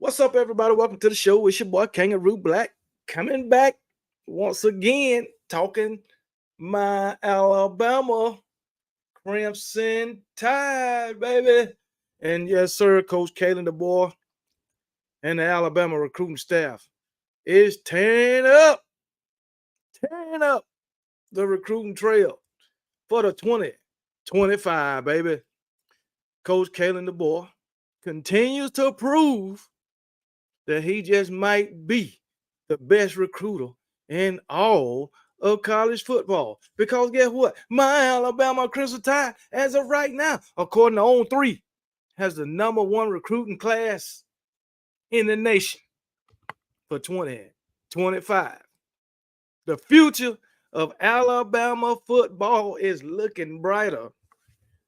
What's up, everybody? Welcome to the show. It's your boy Kangaroo Black coming back once again, talking my Alabama Crimson Tide, baby. And yes, sir, Coach Kalen, Deboer, and the Alabama recruiting staff is tearing up the recruiting trail for the 2025, baby. Coach Kalen, Deboer, continues to prove that he just might be the best recruiter in all of college football. Because guess what? My Alabama Crimson Tide, as of right now, according to On3, has the #1 recruiting class in the nation for 2025. The future of Alabama football is looking brighter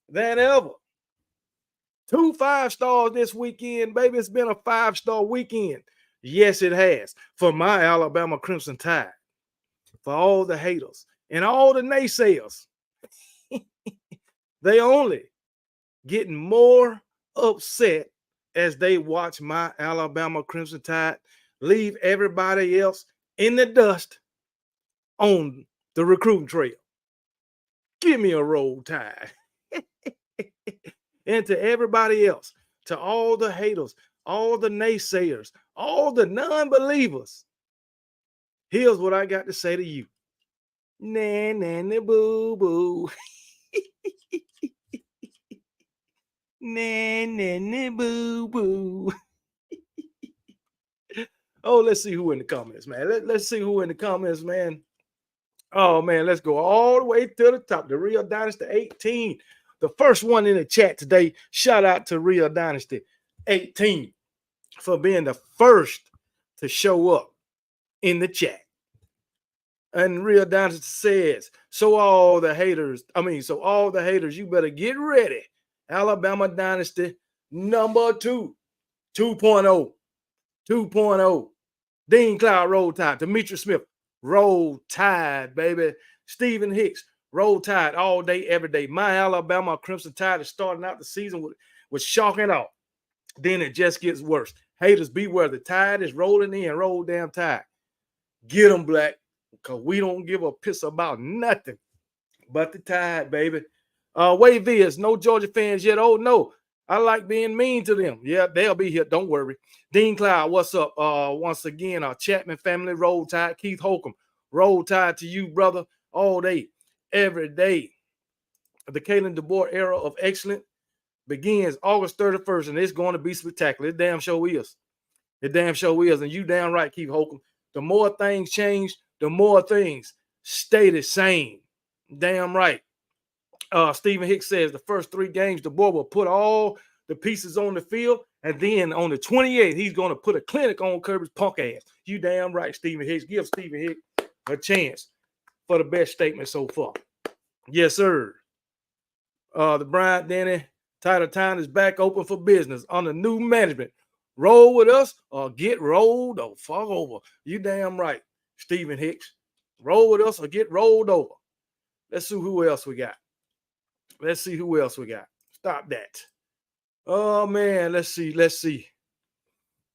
than ever. 2 5-stars this weekend, baby. It's been a 5-star weekend. Yes, it has. For my Alabama Crimson Tide. For all the haters and all the naysayers. They only getting more upset as they watch my Alabama Crimson Tide leave everybody else in the dust on the recruiting trail. Give me a roll tide. And to everybody else, to all the haters, all the naysayers, all the non-believers, here's what I got to say to you. Nanny boo boo. Nanny boo boo. Oh, let's see who in the comments, man. Let's see who in the comments, man. Oh, man, let's go all the way to the top. The Real Dynasty 18. The first one in the chat today. Shout out to Real Dynasty 18 for being the first to show up in the chat. And Real Dynasty says, so all the haters, you better get ready. Alabama Dynasty number 2, 2.0, 2.0. Dean Cloud, Roll Tide. Demetri Smith, Roll Tide, baby. Stephen Hicks, Roll Tide all day, every day. My Alabama Crimson Tide is starting out the season with shocking off. Then it just gets worse. Haters, beware. The tide is rolling in. Roll damn tide. Get them, Black, because we don't give a piss about nothing but the Tide, baby. Wade Vias, no Georgia fans yet. Oh, no. I like being mean to them. Yeah, they'll be here. Don't worry. Dean Cloud, what's up? Once again, our Chapman family, Roll Tide. Keith Holcomb, Roll Tide to you, brother, all day, every day. The Kalen Deboer era of excellence begins August 31st, and it's going to be spectacular. It damn sure is. It damn sure is. And you damn right, Keith Holcomb. The more things change, the more things stay the same. Damn right. Stephen Hicks says the first 3 games, the boy will put all the pieces on the field, and then on the 28th, he's going to put a clinic on Kirby's punk ass. You damn right, Stephen Hicks. Give Stephen Hicks a chance for the best statement so far. Yes, sir. The Bryant Denny Title Town is back open for business under new management. Roll with us or get rolled or fuck over. You damn right, Stephen Hicks. Roll with us or get rolled over. Let's see who else we got. Stop that. Oh, man. Let's see.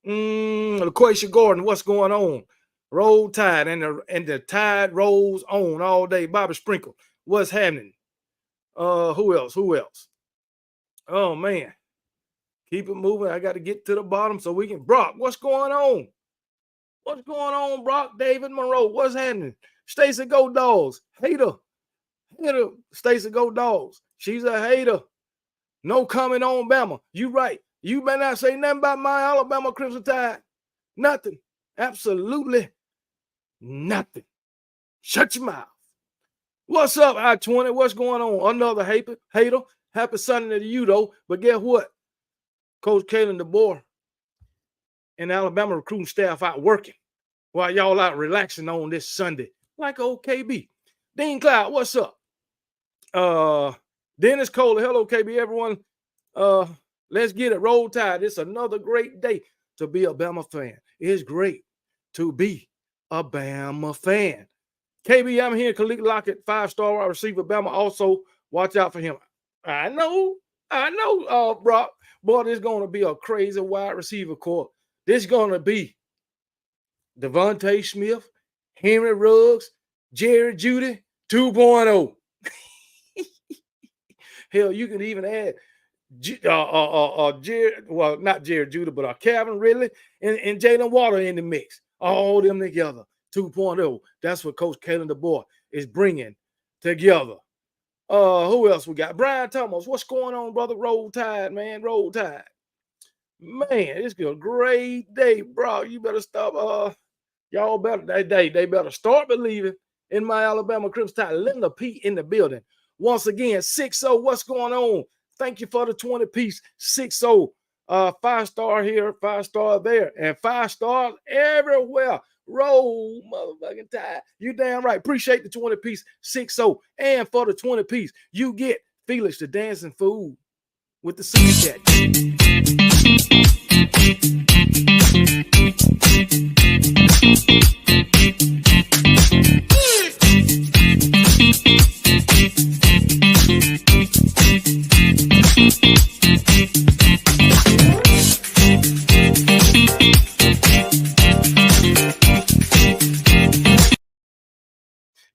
LaQuisha Gordon, what's going on? Roll Tide, and the tide rolls on all day. Bobby Sprinkle, what's happening? Who else? Oh, man. Keep it moving. I got to get to the bottom so we can. Brock, what's going on? Brock? David Monroe, what's happening? Stacey Go Dogs, hater. Stacey Go Dogs. She's a hater. No comment on Bama. You right. You better not say nothing about my Alabama Crimson Tide. Nothing. Absolutely nothing. Shut your mouth. What's up, I-20? What's going on? Another hater. Happy Sunday to you, though. But guess what? Coach Kalen Deboer and Alabama recruiting staff out working while y'all out relaxing on this Sunday. Like old KB. Dean Cloud, what's up? Dennis Kohler, hello, KB, everyone. Let's get it. Roll Tide. It's another great day to be a Bama fan. It's great to be a Bama fan. KB, I'm here. Khalid Lockett, 5-star wide receiver. Bama also, watch out for him. I know, Brock. Boy, there's going to be a crazy wide receiver core This is going to be Devontae Smith, Henry Ruggs, Jerry Jeudy 2.0. Hell, you can even add Jared, well, not Jared Judah, but Calvin Ridley and Jalen Water in the mix. All them together, 2.0. That's what Coach Kalen Deboer is bringing together. Who else we got? Brian Thomas. What's going on, brother? Roll Tide, man. Roll Tide. Man, it's a great day, bro. You better stop. Y'all better they better start believing in my Alabama Crimson Tide. Linda P in the building. Once again, 6-0. What's going on? Thank you for the 20-piece 6-0. 5-star here, 5-star there, and 5 stars everywhere. Roll, motherfucking Tide. You damn right. Appreciate the 20-piece 6-0. And for the 20-piece, you get Felix the Dancing Fool with the super chat.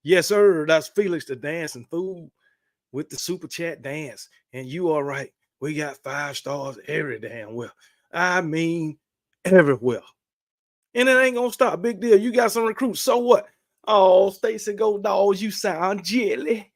Yes, sir. That's Felix the Dancing Fool with the super chat dance. And you are right. We got 5 stars every damn well. I mean, everywhere. And it ain't gonna stop. Big deal. You got some recruits. So what? Oh, Stacy Go Dogs, you sound jelly.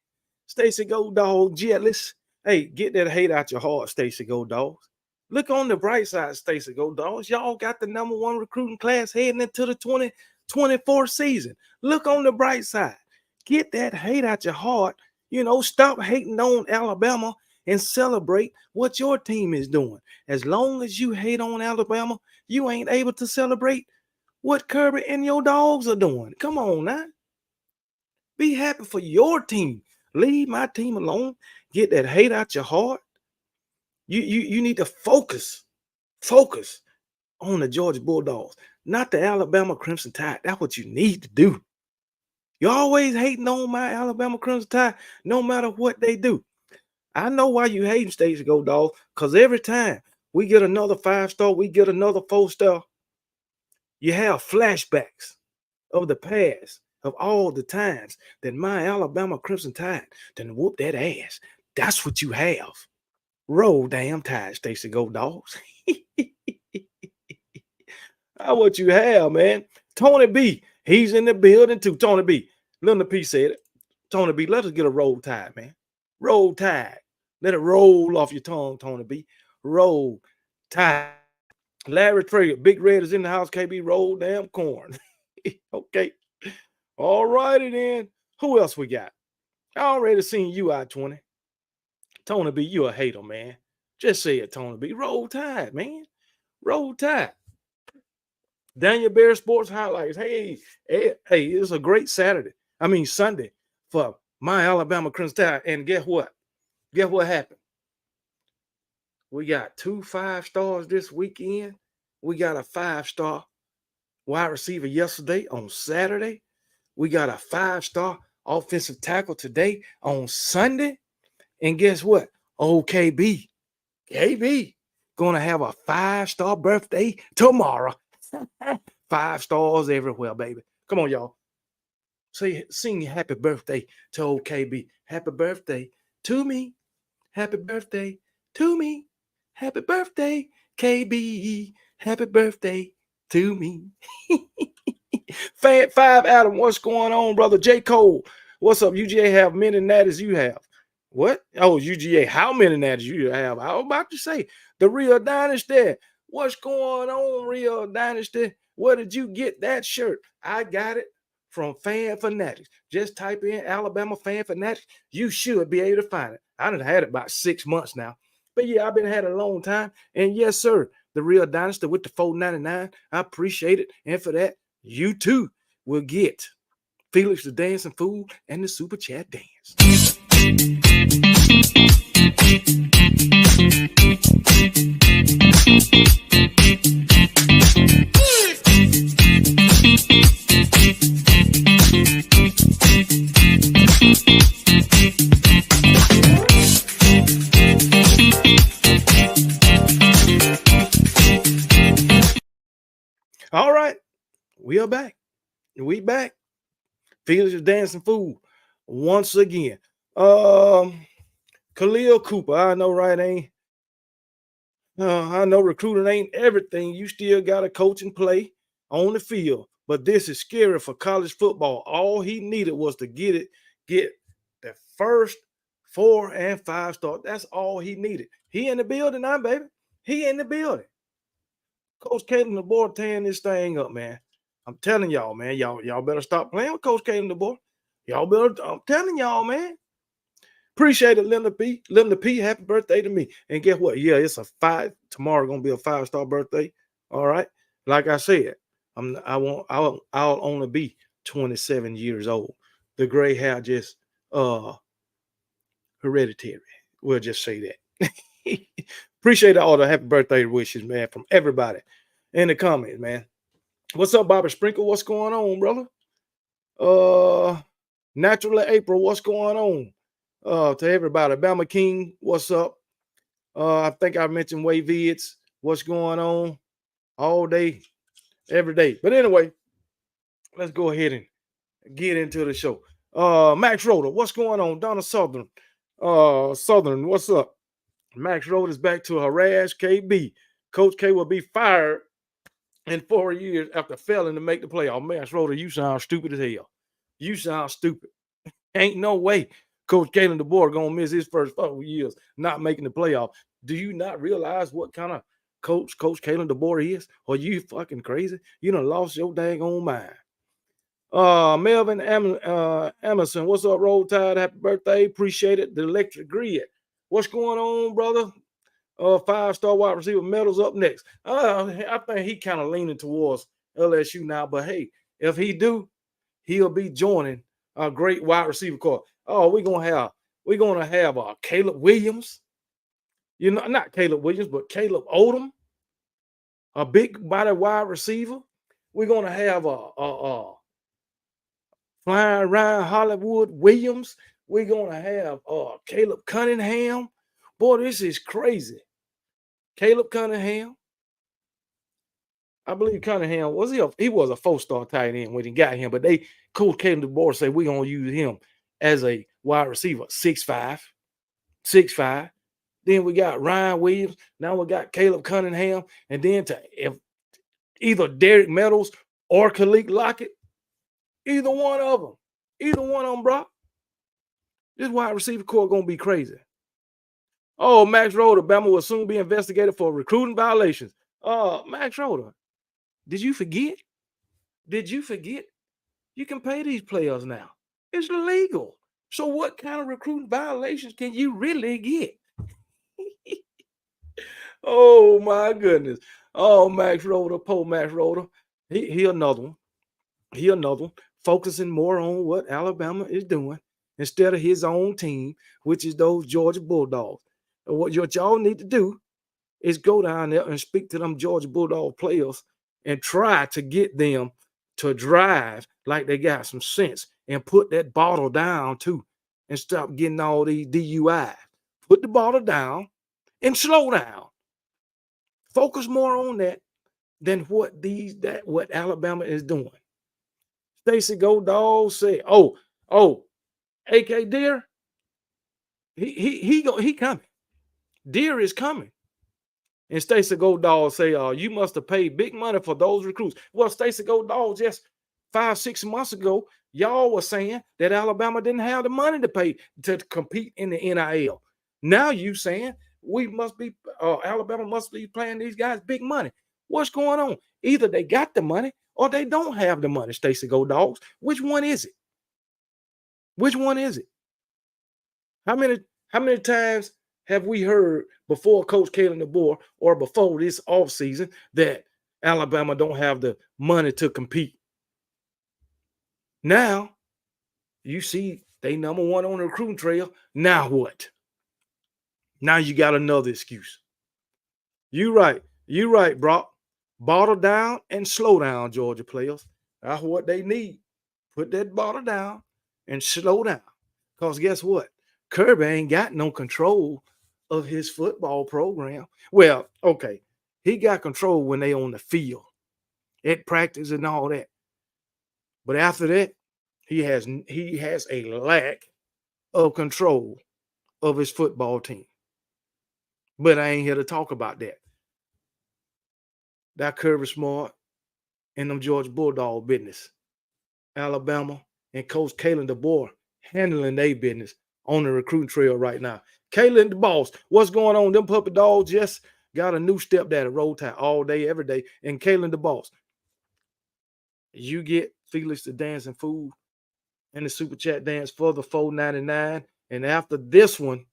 Stacy Go Dog, jealous. Hey, get that hate out your heart, Stacy Go Dogs. Look on the bright side, Stacy Go Dogs. Y'all got the #1 recruiting class heading into the 2024 season. Look on the bright side. Get that hate out your heart. You know, stop hating on Alabama and celebrate what your team is doing. As long as you hate on Alabama, you ain't able to celebrate what Kirby and your dogs are doing. Come on now. Be happy for your team. Leave my team alone. Get that hate out your heart. You need to focus on the Georgia Bulldogs, not the Alabama Crimson Tide. That's what you need to do. You're always hating on my Alabama Crimson Tide, no matter what they do. I know why you hating, Stacy Go Dogs, because every time we get another 5-star, we get another 4-star, you have flashbacks of the past, of all the times that my Alabama Crimson Tide done whoop that ass. That's what you have. Roll damn Tide, Stacy Go Dogs. That's what you have, man. Tony B, he's in the building too. Tony B, Linda P said it. Tony B, let us get a Roll Tide, man. Roll Tide. Let it roll off your tongue, Tony B. Roll Tide. Larry Traeger, Big Red is in the house. KB, roll damn corn. Okay. All righty then. Who else we got? I already seen you out 20. Tony B, you a hater, man. Just say it, Tony B. Roll Tide, man. Roll Tide. Daniel Bear Sports Highlights. Hey, it's a great Sunday for my Alabama Crimson Tide. And guess what? Guess what happened? We got 2 5-stars this weekend. We got a 5-star wide receiver yesterday on Saturday. We got a 5-star offensive tackle today on Sunday. And guess what? KB, gonna have a 5-star birthday tomorrow. 5 stars everywhere, baby. Come on, y'all. Sing happy birthday to old KB. Happy birthday to me. Happy birthday to me. Happy birthday, KB. Happy birthday to me. Fat 5 Adam, what's going on, brother? J. Cole, what's up? UGA have many natties you have. What? Oh, UGA, how many natties you have? I was about to say, the Real Dynasty. What's going on, Real Dynasty? Where did you get that shirt? I got it from Fan Fanatics. Just type in Alabama Fan Fanatics. You should be able to find it. I done had it about 6 months now. But yeah, I've been had it a long time. And yes, sir, the Real Dynasty with the $4.99. I appreciate it. And for that, you too will get Felix the Dancing Fool and the Super Chat Dance. All right, we are back. We back. Felix is dancing fool once again. Khalil Cooper, I know, right? I know recruiting ain't everything. You still got to coach and play on the field. But this is scary for college football. All he needed was to get the first 4 and 5 star. That's all he needed. He in the building now, baby. He in the building. Coach Kalen Deboer tearing this thing up, man. I'm telling y'all, man. Y'all better stop playing with Coach Kalen Deboer. Y'all better. I'm telling y'all, man. Appreciate it, Linda P. Linda P. Happy birthday to me. And guess what? Yeah, it's a 5. Tomorrow gonna be a 5-star birthday. All right. Like I said, I'll only be 27 years old. The gray hair just hereditary. We'll just say that. Appreciate all the happy birthday wishes, man, from everybody in the comments, man. What's up, Bobby Sprinkle? What's going on, brother? Naturally April, what's going on? To everybody. Bama King, what's up? I think I mentioned Wave Vids, what's going on all day, every day. But anyway, let's go ahead and get into the show. Max Roder, what's going on? Donna Southern. Southern, what's up? Max Roder is back to harass KB. Coach K will be fired in 4 years after failing to make the playoff. Max Roder, you sound stupid as hell. You sound stupid. Ain't no way Coach Kalen Deboer gonna miss his first 4 years not making the playoff. Do you not realize what kind of coach Kalen Deboer is? Are you fucking crazy? You done lost your dang on mind. Melvin Emerson, what's up, Roll Tide? Happy birthday. Appreciate it. The electric grid. What's going on, brother? 5-star wide receiver medals up next. I think he kind of leaning towards LSU now, but hey, if he do, he'll be joining a great wide receiver corps. Oh, we're gonna have Caleb Williams. You know, not Caleb Williams, but Caleb Odom, a big body wide receiver. We're gonna have a flying Ryan Hollywood Williams. We're gonna have Caleb Cunningham. Boy, this is crazy. Caleb Cunningham. I believe Cunningham was he was a 4-star tight end when he got him, but Coach Kalen DeBoer said we're gonna use him as a wide receiver, 6'5". Then we got Ryan Williams. Now we got Caleb Cunningham, and then if either Derek Meadows or Khalil Lockett, either one of them, bro. This wide receiver corps gonna be crazy. Oh, Max Roder, Bama will soon be investigated for recruiting violations. Max Roder, did you forget? You can pay these players now. It's illegal. So what kind of recruiting violations can you really get? Oh my goodness. Oh, Max Roder, poor Max Roder. He another one. Focusing more on what Alabama is doing instead of his own team, which is those Georgia Bulldogs. And what y'all need to do is go down there and speak to them Georgia Bulldog players and try to get them to drive like they got some sense and put that bottle down too and stop getting all these DUIs. Put the bottle down and slow down. Focus more on that than what Alabama is doing. Stacy Go Dog said, "Oh, AK Deer, he coming. Deer is coming." And Stacey Goldall say, you must have paid big money for those recruits. Well, Stacey Goldall, just 5-6 months ago, y'all were saying that Alabama didn't have the money to pay to compete in the NIL. Now you saying Alabama must be paying these guys big money. What's going on? Either they got the money or they don't have the money, Stacey Golddogs. Which one is it? How many times have we heard before Coach Kalen DeBoer or before this offseason that Alabama don't have the money to compete? Now, you see they number one on the recruiting trail. Now what? Now you got another excuse. You right, Brock. Bottle down and slow down, Georgia players. That's what they need. Put that bottle down and slow down. Because guess what? Kirby ain't got no control of his football program. Well, okay, he got control when they on the field. at practice and all that. But after that, he has a lack of control of his football team. But I ain't here to talk about that. That Kirby Smart and them Georgia Bulldog business. Alabama and Coach Kalen Deboer handling their business on the recruiting trail right now. Kalen the boss. What's going on? Them puppy dogs just got a new stepdad at Roll Tide all day, every day. And Kalen the boss. You get Felix the Dancing Fool and the Super Chat dance for the $4.99. And after this one,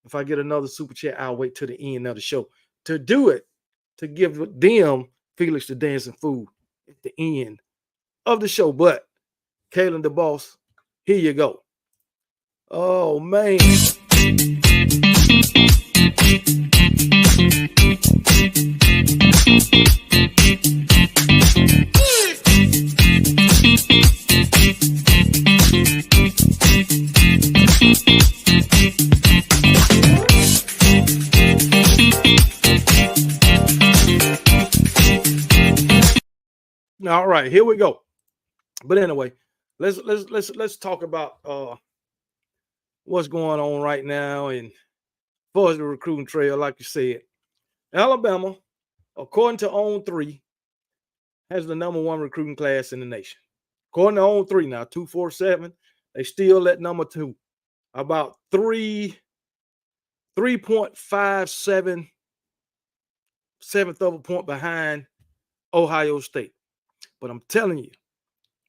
if I get another Super Chat, I'll wait till the end of the show to do it, to give them Felix the Dancing Fool at the end of the show. But Kalen the boss, here you go. Oh, man. All right, here we go. But anyway, let's talk about what's going on right now. And as far as the recruiting trail, like you said, Alabama, according to On 3, has the #1 recruiting class in the nation. According to On 3 now, 247, they still at #2. About 3.57 seventh of a point behind Ohio State. But I'm telling you,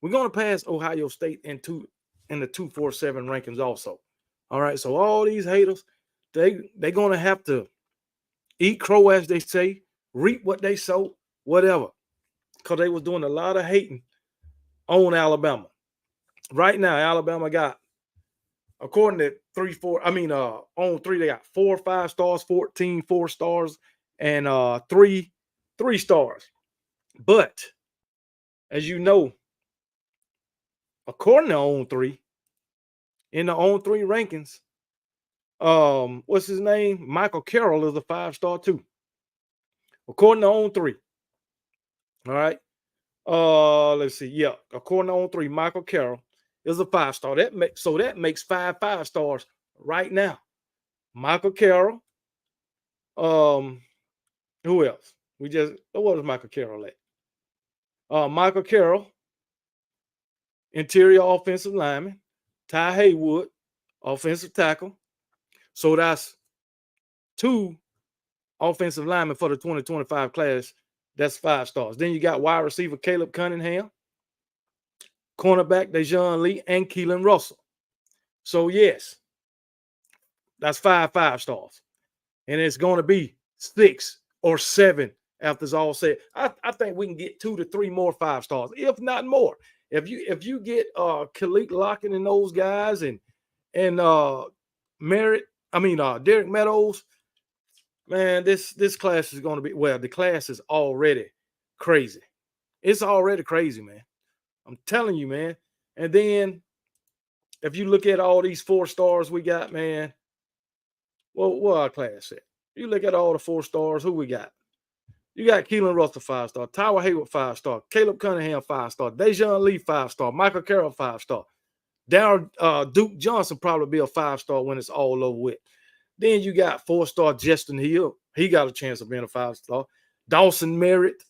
we're going to pass Ohio State in the 247 rankings also. All right, so all these haters, they're going to have to eat crow, as they say, reap what they sow, whatever, because they was doing a lot of hating on Alabama. Right now, Alabama got, according to On 3, they got 4 5 stars, 14 4 stars, and 3 stars. But as you know, according to On 3, in the On 3 rankings, what's his name? Michael Carroll is a 5-star too. According to On 3. All right. Let's see. Yeah, according to On 3, Michael Carroll is a 5-star. That makes 5 5-stars right now. Michael Carroll. Who else? What was Michael Carroll at? Michael Carroll, interior offensive lineman. Ty Haywood, offensive tackle. So that's 2 offensive linemen for the 2025 class. That's 5 stars. Then you got wide receiver Caleb Cunningham, cornerback Dejon Lee, and Keelan Russell. So yes, that's 5 5-stars. And it's going to be 6 or 7 after it's all said. I think we can get 2 to 3 more 5 stars, if not more. If you get Khalid Lockett and those guys and Derek Meadows, man, this class is going to be, well, the class is already crazy. It's already crazy, man. I'm telling you, man. And then if you look at all these 4 stars we got, man, well, what our class at? You look at all the 4 stars, who we got? You got Keelan Russell, 5-star. Tyler Hayward, 5-star. Caleb Cunningham, 5-star. Dejon Lee, 5-star. Michael Carroll, 5-star. Darryl Duke Johnson probably be a 5-star when it's all over with. Then you got 4-star Justin Hill. He got a chance of being a 5-star. Dawson Merritt,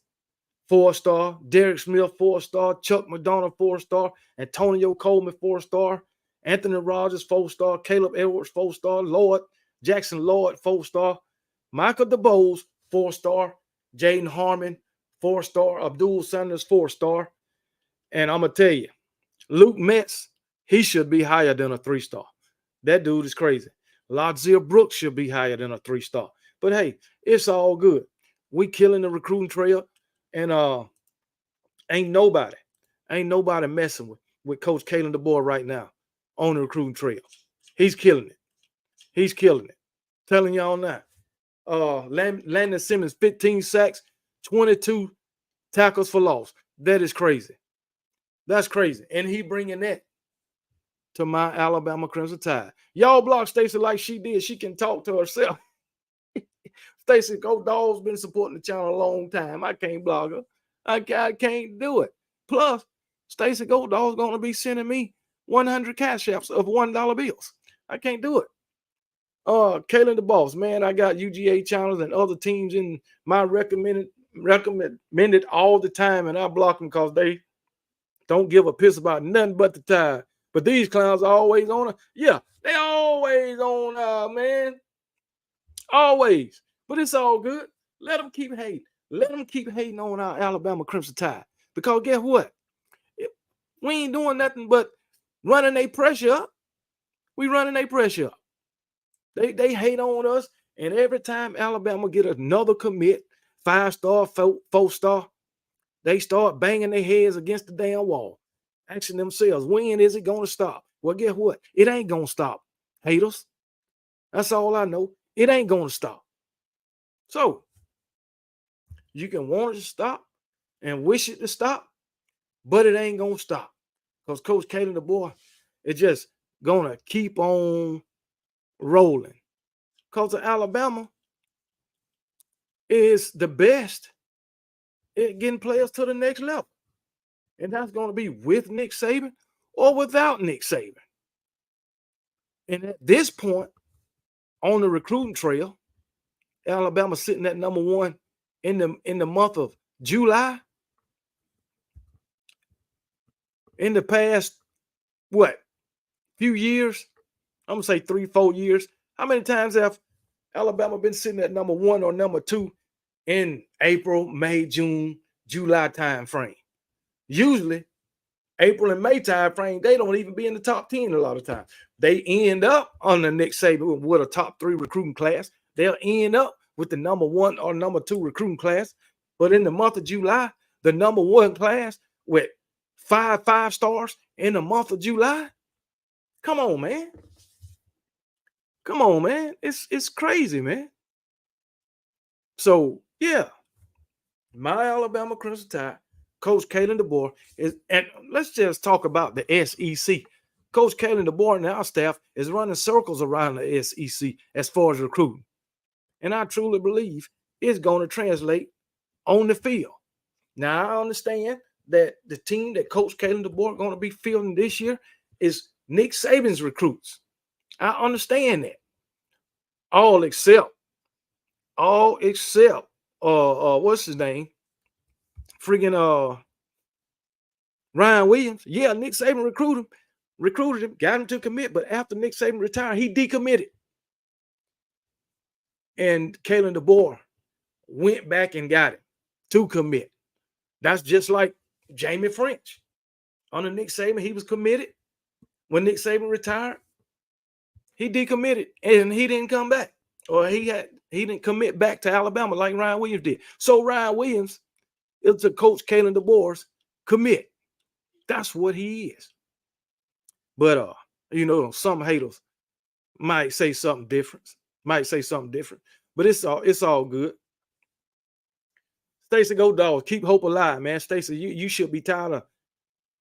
4-star. Derek Smith, 4-star. Chuck McDonough, 4-star. Antonio Coleman, 4-star. Anthony Rogers, 4-star. Caleb Edwards, 4-star. Jackson Lloyd, 4-star. Michael DeBose, 4-star. Jaden Harmon, 4-star. Abdul Sanders, 4-star. And I'm going to tell you, Luke Metz, he should be higher than a 3-star. That dude is crazy. Lodzier Brooks should be higher than a 3-star. But hey, it's all good. We killing the recruiting trail. And ain't nobody messing with Coach Kalen Deboer right now on the recruiting trail. He's killing it. Telling y'all now. Landon Simmons, 15 sacks, 22 tackles for loss. That is crazy. That's crazy. And he bringing that to my Alabama Crimson Tide. Y'all block Stacey like she did. She can talk to herself. Stacey, go Dogs, been supporting the channel a long time. I can't block her. I can't do it. Plus, Stacey Gold Dog's gonna be sending me 100 cash apps of $1 bills. I can't do it. Kalen the Boss, man. I got UGA channels and other teams in my recommended all the time, and I block them because they don't give a piss about nothing but the Tide. But these clowns are always on it. Yeah, they always on man. Always. But it's all good. Let them keep hating. Let them keep hating on our Alabama Crimson Tide. Because guess what? We ain't doing nothing but running their pressure up. We running their pressure up. They hate on us. And every time Alabama get another commit, 5-star, 4-star, they start banging their heads against the damn wall, asking themselves, when is it going to stop? Well, guess what? It ain't going to stop, haters. That's all I know. It ain't going to stop. So, you can want it to stop and wish it to stop, but it ain't going to stop. Because Coach Kalen Deboer is just going to keep on rolling. Because Alabama is the best at getting players to the next level. And that's going to be with Nick Saban or without Nick Saban. And at this point, on the recruiting trail, Alabama sitting at number 1 in the month of July. In the past, few years? I'm gonna say 3-4 years. How many times have Alabama been sitting at number 1 or number 2 in April, May, June, July time frame? Usually, April and May time frame, they don't even be in the top 10 a lot of times. They end up on the Nick Saban with a top 3 recruiting class. They'll end up with the number 1 or number 2 recruiting class. But in the month of July, the number 1 class with 5 stars in the month of July. Come on, man. Come on, man. It's crazy, man. So, yeah, my Alabama Crimson Tide, Coach Kalen Deboer is, and let's just talk about the SEC. Coach Kalen Deboer and our staff is running circles around the SEC as far as recruiting. And I truly believe it's going to translate on the field. Now, I understand that the team that Coach Kalen Deboer going to be fielding this year is Nick Saban's recruits. I understand that. All except what's his name? Friggin' Ryan Williams. Yeah, Nick Saban recruited him, got him to commit, but after Nick Saban retired, he decommitted. And Kalen Deboer went back and got him to commit. That's just like Jamie French. Under Nick Saban, he was committed. When Nick Saban retired, he decommitted and he didn't come back. Or he didn't commit back to Alabama like Ryan Williams did. So Ryan Williams is a Coach Kalen Deboer's commit. That's what he is. But some haters might say something different. But it's all good. Stacey, go Dogs. Keep hope alive, man. Stacey, you should be tired of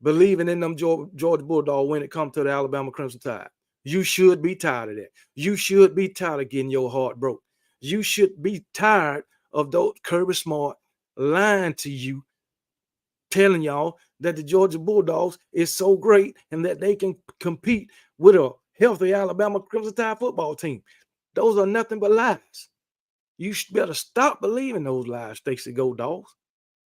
believing in them Georgia Bulldogs when it comes to the Alabama Crimson Tide. You should be tired of that. You should be tired of getting your heart broke. You should be tired of those Kirby Smart lying to you, telling y'all that the Georgia Bulldogs is so great and that they can compete with a healthy Alabama Crimson Tide football team. Those are nothing but lies. You better stop believing those lies, Stacey Go Dogs.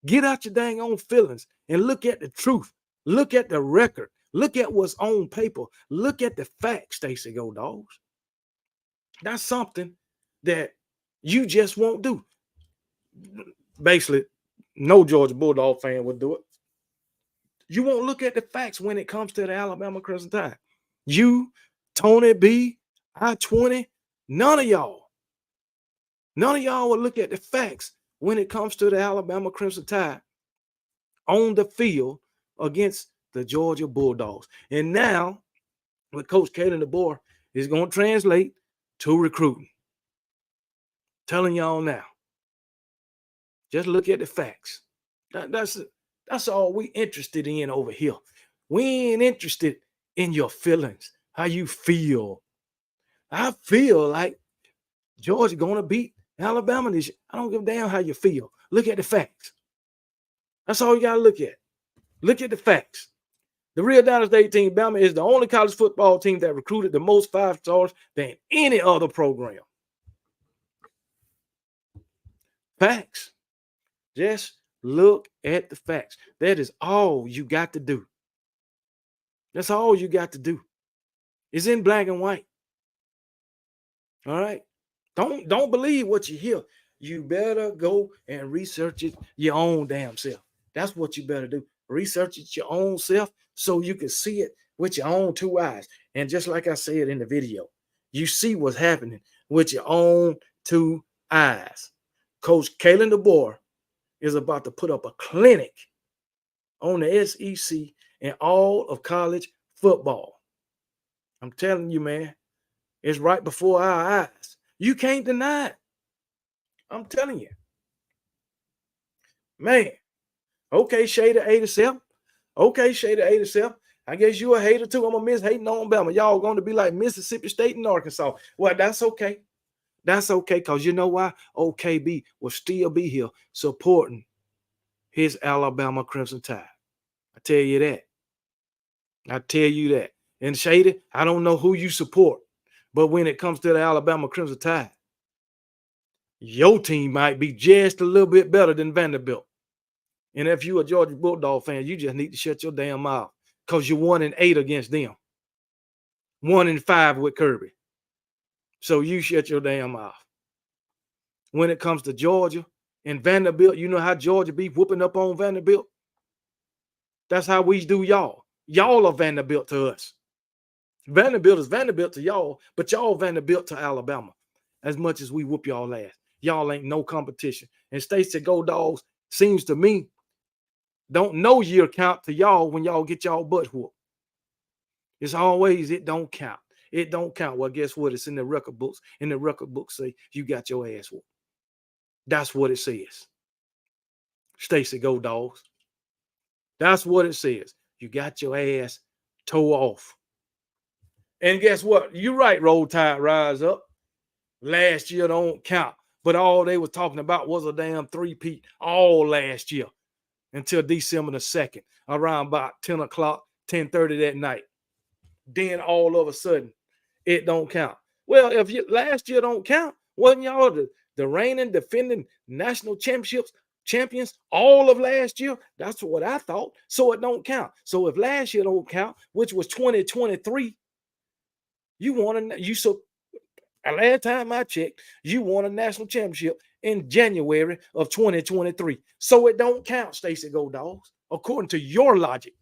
Get out your dang own feelings and look at the truth. Look at the record. Look at what's on paper. Look at the facts, Stacey Go Dogs. That's something that you just won't do. Basically, no Georgia Bulldog fan would do it. You won't look at the facts when it comes to the Alabama Crimson Tide. You, Tony B, I-20, none of y'all will look at the facts when it comes to the Alabama Crimson Tide on the field against the Georgia Bulldogs. And now, with Coach Kalen Deboer, is going to translate to recruiting. Telling y'all now. Just look at the facts. That's all we interested in over here. We ain't interested in your feelings, how you feel. I feel like Georgia going to beat Alabama this year. I don't give a damn how you feel. Look at the facts. That's all you got to look at. Look at the facts. The Real Dynasty 18 Bama is the only college football team that recruited the most 5-stars than any other program. Facts. Just look at the facts. That is all you got to do. That's all you got to do. It's in black and white. All right. Don't believe what you hear. You better go and research it your own damn self. That's what you better do. Research it your own self so you can see it with your own two eyes. And just like I said in the video, you see what's happening with your own two eyes. Coach Kalen Deboer is about to put up a clinic on the SEC and all of college football. I'm telling you, man, it's right before our eyes. You can't deny it. I'm telling you. Man, okay, Shader 87. Okay, Shader 87. I guess you a hater too. I'm going to miss hating on Bama. Y'all going to be like Mississippi State and Arkansas. Well, that's okay. That's okay, because you know why? OKB will still be here supporting his Alabama Crimson Tide. I tell you that. I tell you that. And Shady, I don't know who you support, but when it comes to the Alabama Crimson Tide, your team might be just a little bit better than Vanderbilt. And if you're a Georgia Bulldog fan, you just need to shut your damn mouth, because you're 1-8 against them. 1-5 with Kirby. So you shut your damn mouth. When it comes to Georgia and Vanderbilt, you know how Georgia be whooping up on Vanderbilt? That's how we do y'all. Y'all are Vanderbilt to us. Vanderbilt is Vanderbilt to y'all, but y'all Vanderbilt to Alabama. As much as we whoop y'all ass, y'all ain't no competition. And Stacey Go Dogs, seems to me, don't know year count to y'all when y'all get y'all butt whooped. It's always, it don't count. It don't count. Well, guess what? It's in the record books. And the record books say you got your ass whooped. That's what it says. Stacey Go Dogs. That's what it says. You got your ass tore off. And guess what? You're right, Roll Tide Rise Up. Last year don't count. But all they were talking about was a damn three-peat all last year until December the 2nd, around about 10 o'clock, 10:30 that night. Then all of a sudden, it don't count. Well, if last year don't count, wasn't y'all the reigning, defending national champions all of last year? That's what I thought. So it don't count. So if last year don't count, which was 2023, last time I checked, you won a national championship in January of 2023. So it don't count, Stacey Go Dogs, according to your logic,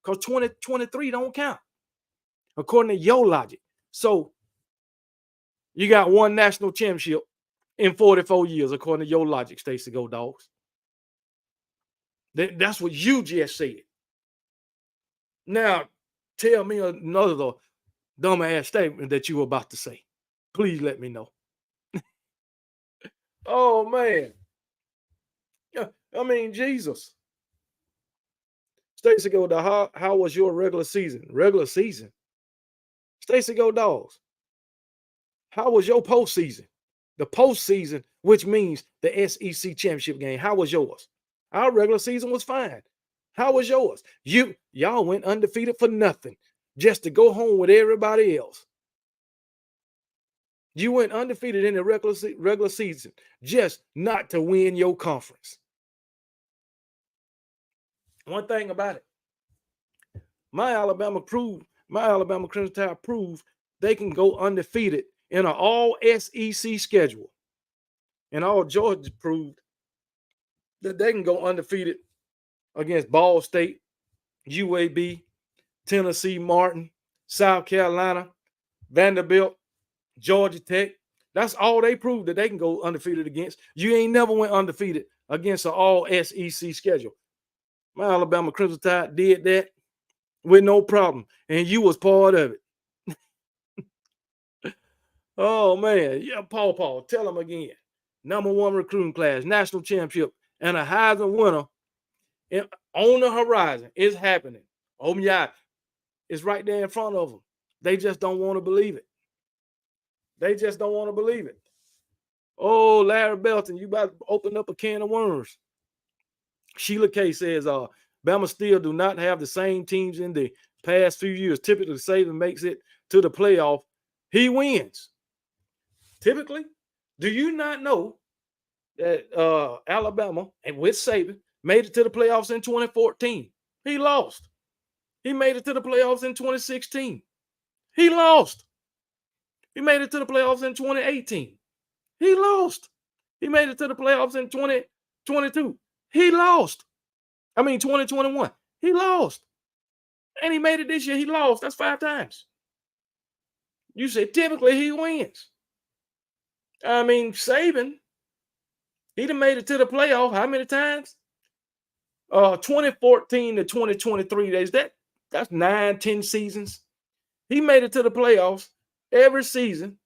because 2023 don't count, according to your logic. So you got one national championship in 44 years, according to your logic, Stacey Go Dogs. That's what you just said. Now, tell me another dumbass statement that you were about to say. Please let me know. Oh, man. Yeah, I mean, Jesus. Stacey Go Dogs, how was your regular season? Regular season? Stacey Go Dogs, how was your postseason? The postseason, which means the SEC championship game, how was yours? Our regular season was fine. How was yours? Y'all went undefeated for nothing, just to go home with everybody else. You went undefeated in the regular season, just not to win your conference. One thing about it, my Alabama Crimson Tide proved they can go undefeated in an all SEC schedule. And all Georgia proved that they can go undefeated against Ball State, UAB, Tennessee Martin, South Carolina, Vanderbilt, Georgia Tech. That's all they proved that they can go undefeated against. You ain't never went undefeated against an all SEC schedule. My Alabama Crimson Tide did that with no problem, and you was part of it. Oh, man. Yeah, Paul, tell them again. #1 recruiting class, national championship, and a Heisman winner on the horizon. It's happening. Oh, yeah. It's right there in front of them. They just don't want to believe it. They just don't want to believe it. Oh, Larry Belton, you about to open up a can of worms. Sheila K says, Bama still do not have the same teams in the past few years. Typically, Saban makes it to the playoff. He wins. Typically, do you not know that Alabama, and with Saban, made it to the playoffs in 2014? He lost. He made it to the playoffs in 2016. He lost. He made it to the playoffs in 2018. He lost. He made it to the playoffs in 2022. He lost. 2021. He lost. And he made it this year. He lost. That's 5 times. You said typically he wins. Saban, he done made it to the playoff how many times? 2014 to 2023 days. That's 9, 10 seasons. He made it to the playoffs every season,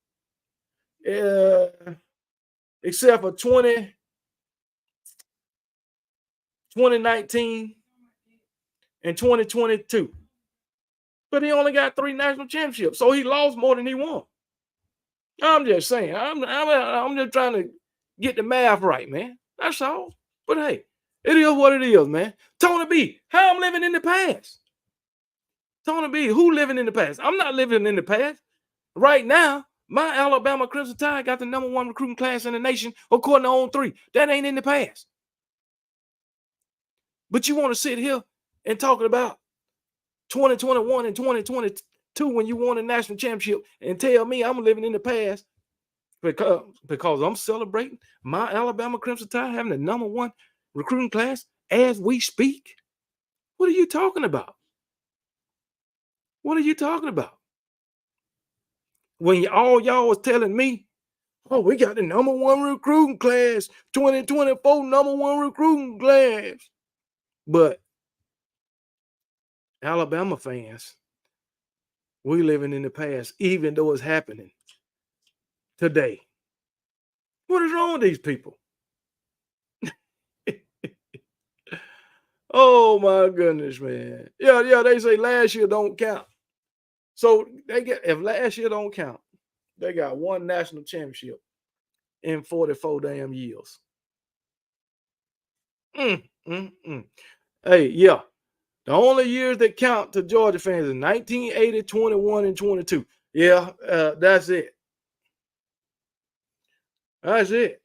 except for 2019 and 2022. But he only got 3 national championships, so he lost more than he won. I'm just saying. I'm just trying to get the math right, man. That's all. But hey, it is what it is, man. Tony B, how I'm living in the past. Tony B, who living in the past? I'm not living in the past. Right now, my Alabama Crimson Tide got the #1 recruiting class in the nation, according to On3. That ain't in the past. But you want to sit here and talk about 2021 and 2022 when you won a national championship and tell me I'm living in the past because I'm celebrating my Alabama Crimson Tide having the #1 recruiting class as we speak? What are you talking about? What are you talking about? When all y'all was telling me, oh, we got the #1 recruiting class, 2024 #1 recruiting class. But Alabama fans, we living in the past, even though it's happening today. What is wrong with these people? Oh my goodness, man. Yeah, they say last year don't count. So if last year don't count, they got 1 national championship in 44 damn years. Hey, yeah. The only years that count to Georgia fans is 1980, 21, and 22. Yeah, that's it. That's it.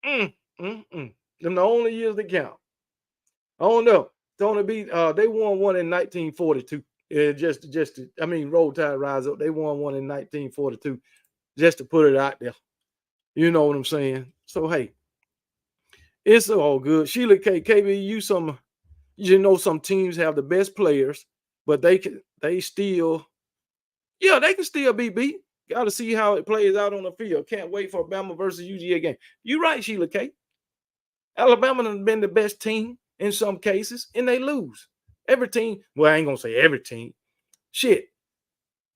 Them the only years that count. I don't know. Tony B, they won one in 1942. Roll Tide Rise Up. They won one in 1942, just to put it out there. You know what I'm saying? So hey, it's all good. Sheila K, KB, some teams have the best players, but they can still be beat. Got to see how it plays out on the field. Can't wait for Bama versus UGA game. You're right, Sheila K. Alabama has been the best team in some cases, and they lose. Every team, well, I ain't gonna say every team. Shit.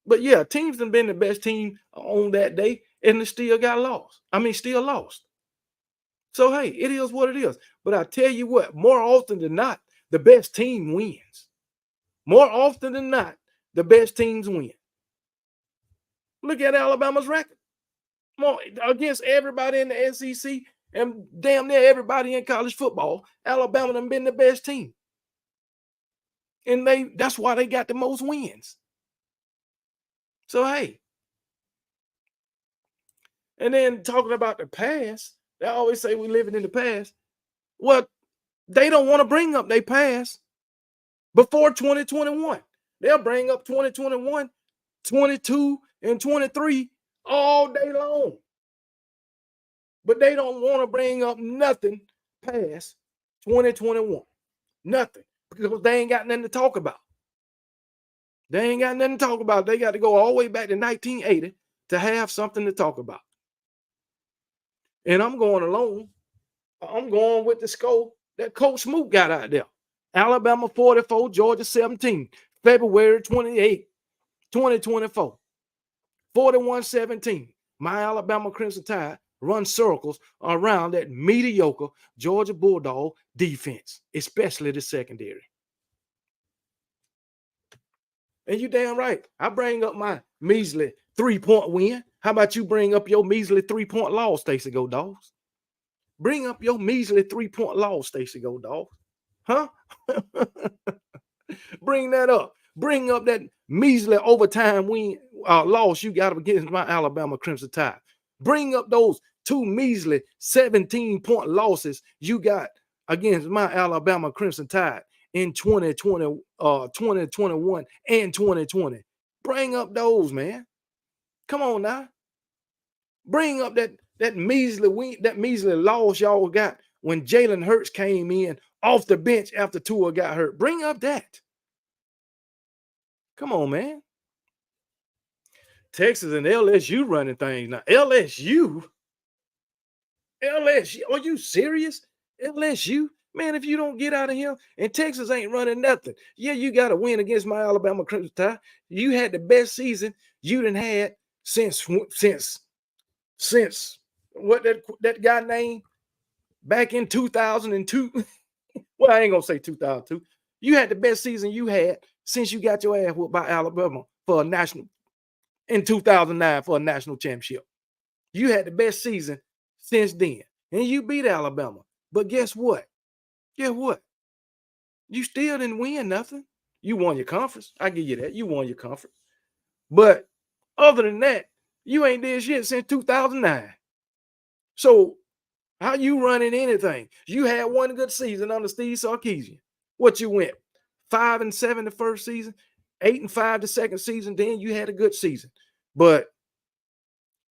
But yeah, teams have been the best team on that day, and they still got lost. Still lost. So hey, it is what it is. But I tell you what, more often than not, the best team wins. More often than not, the best teams win. Look at Alabama's record. More against everybody in the SEC and damn near everybody in college football. Alabama done been the best team. And that's why they got the most wins. So hey. And then talking about the past, they always say we living in the past. Well, they don't want to bring up their past before 2021. They'll bring up 2021, 22, and 23 all day long. But they don't want to bring up nothing past 2021. Nothing. Because they ain't got nothing to talk about. They ain't got nothing to talk about. They got to go all the way back to 1980 to have something to talk about. And I'm going alone. I'm going with the score that Coach Smoot got out there. Alabama 44, Georgia 17, February 28, 2024. 41-17. My Alabama Crimson Tide run circles around that mediocre Georgia Bulldog defense, especially the secondary. And you damn right. I bring up my measly 3-point win. How about you bring up your measly 3-point loss, Stacey Go Dogs? Bring up your measly 3-point loss, Stacey Go Dog. Huh? Bring that up. Bring up that measly overtime win loss you got against my Alabama Crimson Tide. Bring up those 2 measly 17-point losses you got against my Alabama Crimson Tide in 2020, 2021, and 2020. Bring up those, man. Come on now. Bring up that measly win, that measly loss y'all got when Jalen Hurts came in off the bench after Tua got hurt. Bring up that. Come on, man. Texas and LSU running things now. LSU? Are you serious? LSU? Man, if you don't get out of here, and Texas ain't running nothing. Yeah, you got to win against my Alabama Crimson Tide. You had the best season you done had since what that guy named back in 2002. Well, I ain't gonna say 2002. You had the best season you had since you got your ass whooped by Alabama for a national in 2009 for a national championship. You had the best season since then, and you beat Alabama. But guess what? Guess what? You still didn't win nothing. You won your conference. I give you that. You won your conference. But other than that, you ain't did shit since 2009. So how you running anything? You had one good season under Steve Sarkisian. What you went? 5-7 the first season, 8-5 the second season. Then you had a good season. But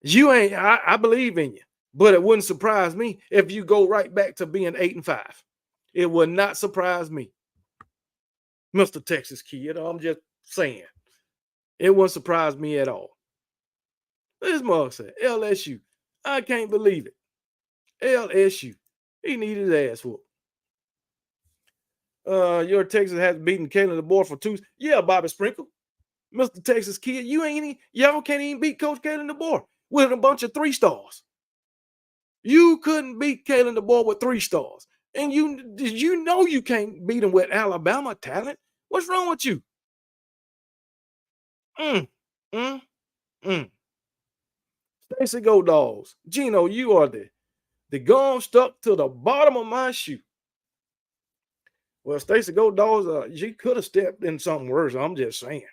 you ain't, I believe in you. But it wouldn't surprise me if you go right back to being 8-5. It would not surprise me. Mr. Texas Kid, I'm just saying. It wouldn't surprise me at all. This mug said, LSU. I can't believe it. LSU. He needed his ass whooped. Your Texas has beaten Kalen Deboer for 2. Yeah, Bobby Sprinkle. Mr. Texas Kid, y'all can't even beat Coach Kalen Deboer with a bunch of 3 stars. You couldn't beat Kalen Deboer with 3 stars. And you know you can't beat him with Alabama talent. What's wrong with you? Stacey Go Dogs. Gino, you are the gum stuck to the bottom of my shoe. Well, Stacey Go Dogs, she could have stepped in something worse. I'm just saying.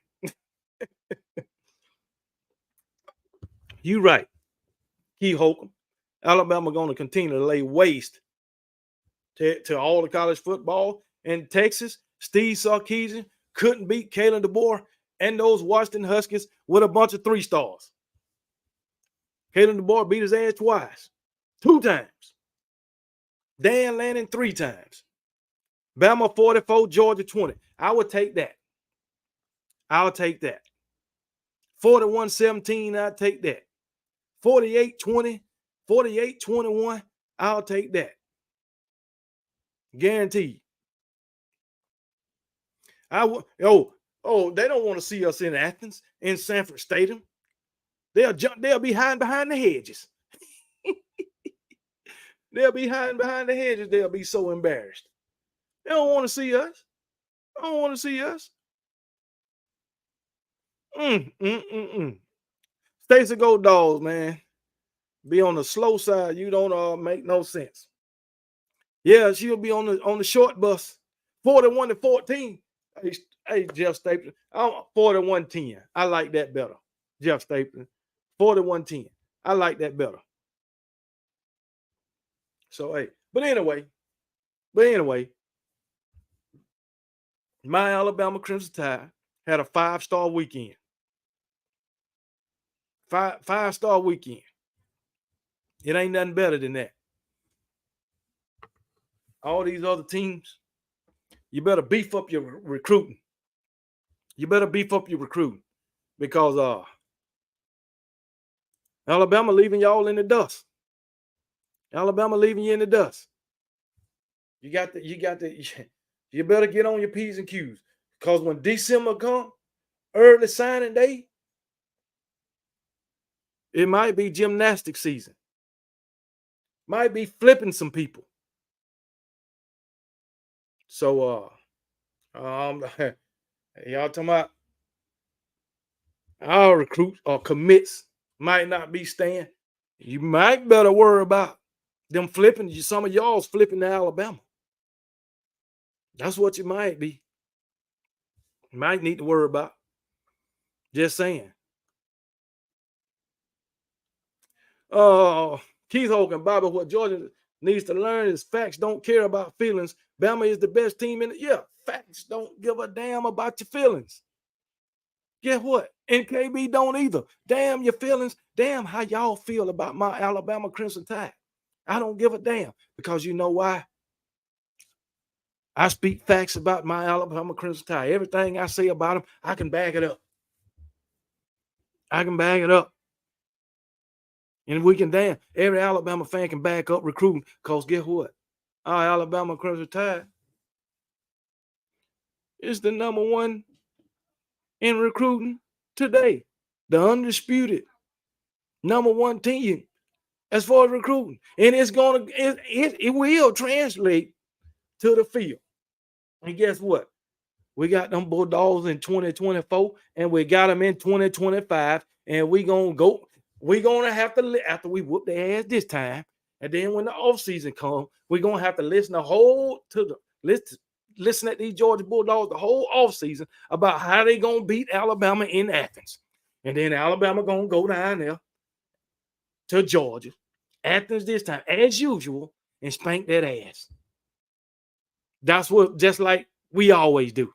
You right. Key Holcomb. Alabama going to continue to lay waste to all the college football. And Texas, Steve Sarkisian couldn't beat Kalen Deboer and those Washington Huskies with a bunch of 3 stars. Kalen Deboer beat his ass twice. 2 times. Dan Lanning 3 times. Bama 44, Georgia 20. I would take that. I'll take that. 41-17, I'll take that. 48-20, 48-21, I'll take that. Guaranteed. They don't want to see us in Athens, in Sanford Stadium. They'll be hiding behind the hedges. They'll be hiding behind the hedges. They'll be so embarrassed. They don't want to see us. They don't want to see us. Stacey Go Dogs, man. Be on the slow side. You don't make no sense. Yeah, she'll be on the short bus. 41-14. Hey, Jeff Stapleton. 41-10. I like that better. Jeff Stapleton. 41-10. I like that better. So, hey. But anyway, my Alabama Crimson Tide had a 5-star weekend. 5-star weekend. It ain't nothing better than that. All these other teams, you better beef up your recruiting. Because Alabama leaving y'all in the dust. Alabama leaving you in the dust. You better get on your P's and Q's. Because when December come, early signing day, it might be gymnastics season. Might be flipping some people. So y'all talking about our recruits or commits might not be staying. You might better worry about Them flipping, some of y'all's flipping to Alabama. That's what you might be. Might need to worry about. Just saying. Keith Hogan, Bobby, what Georgia needs to learn is facts don't care about feelings. Bama is the best team in it. Yeah, facts don't give a damn about your feelings. Guess what? NKB don't either. Damn your feelings. Damn how y'all feel about my Alabama Crimson Tide. I don't give a damn because you know why? I speak facts about my Alabama Crimson Tide. Everything I say about them, I can back it up. I can back it up. And we can damn, every Alabama fan can back up recruiting because guess what? Our Alabama Crimson Tide is the number one in recruiting today. The undisputed number one team as far as recruiting. And it's gonna it will translate to the field. And guess what? We got them Bulldogs in 2024, and we got them in 2025, and we're gonna have to, after we whoop their ass this time, and then when the offseason comes, we're gonna have to listen listen at these Georgia Bulldogs the whole offseason about how they gonna beat Alabama in Athens. And then Alabama gonna go down there to Georgia, Athens this time, as usual, and spank that ass. That's what, just like we always do.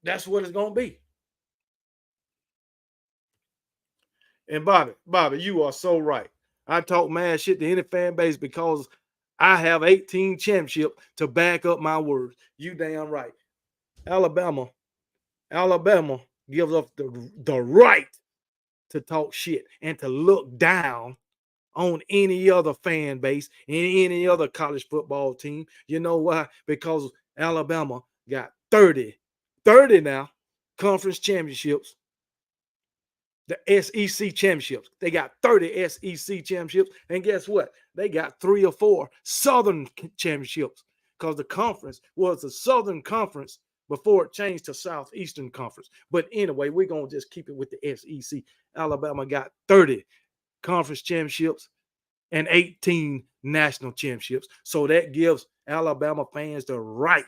That's what it's gonna be. And Bobby, you are so right. I talk mad shit to any fan base because I have 18 championships to back up my words. You damn right. Alabama gives us the right to talk shit and to look down on any other fan base and any other college football team. You know why? Because Alabama got 30 now conference championships. The SEC championships. They got 30 SEC championships. And guess what? They got 3 or 4 Southern championships because the conference was the Southern Conference before it changed to Southeastern Conference. But anyway, we're going to just keep it with the SEC. Alabama got 30 conference championships and 18 national championships. So that gives Alabama fans the right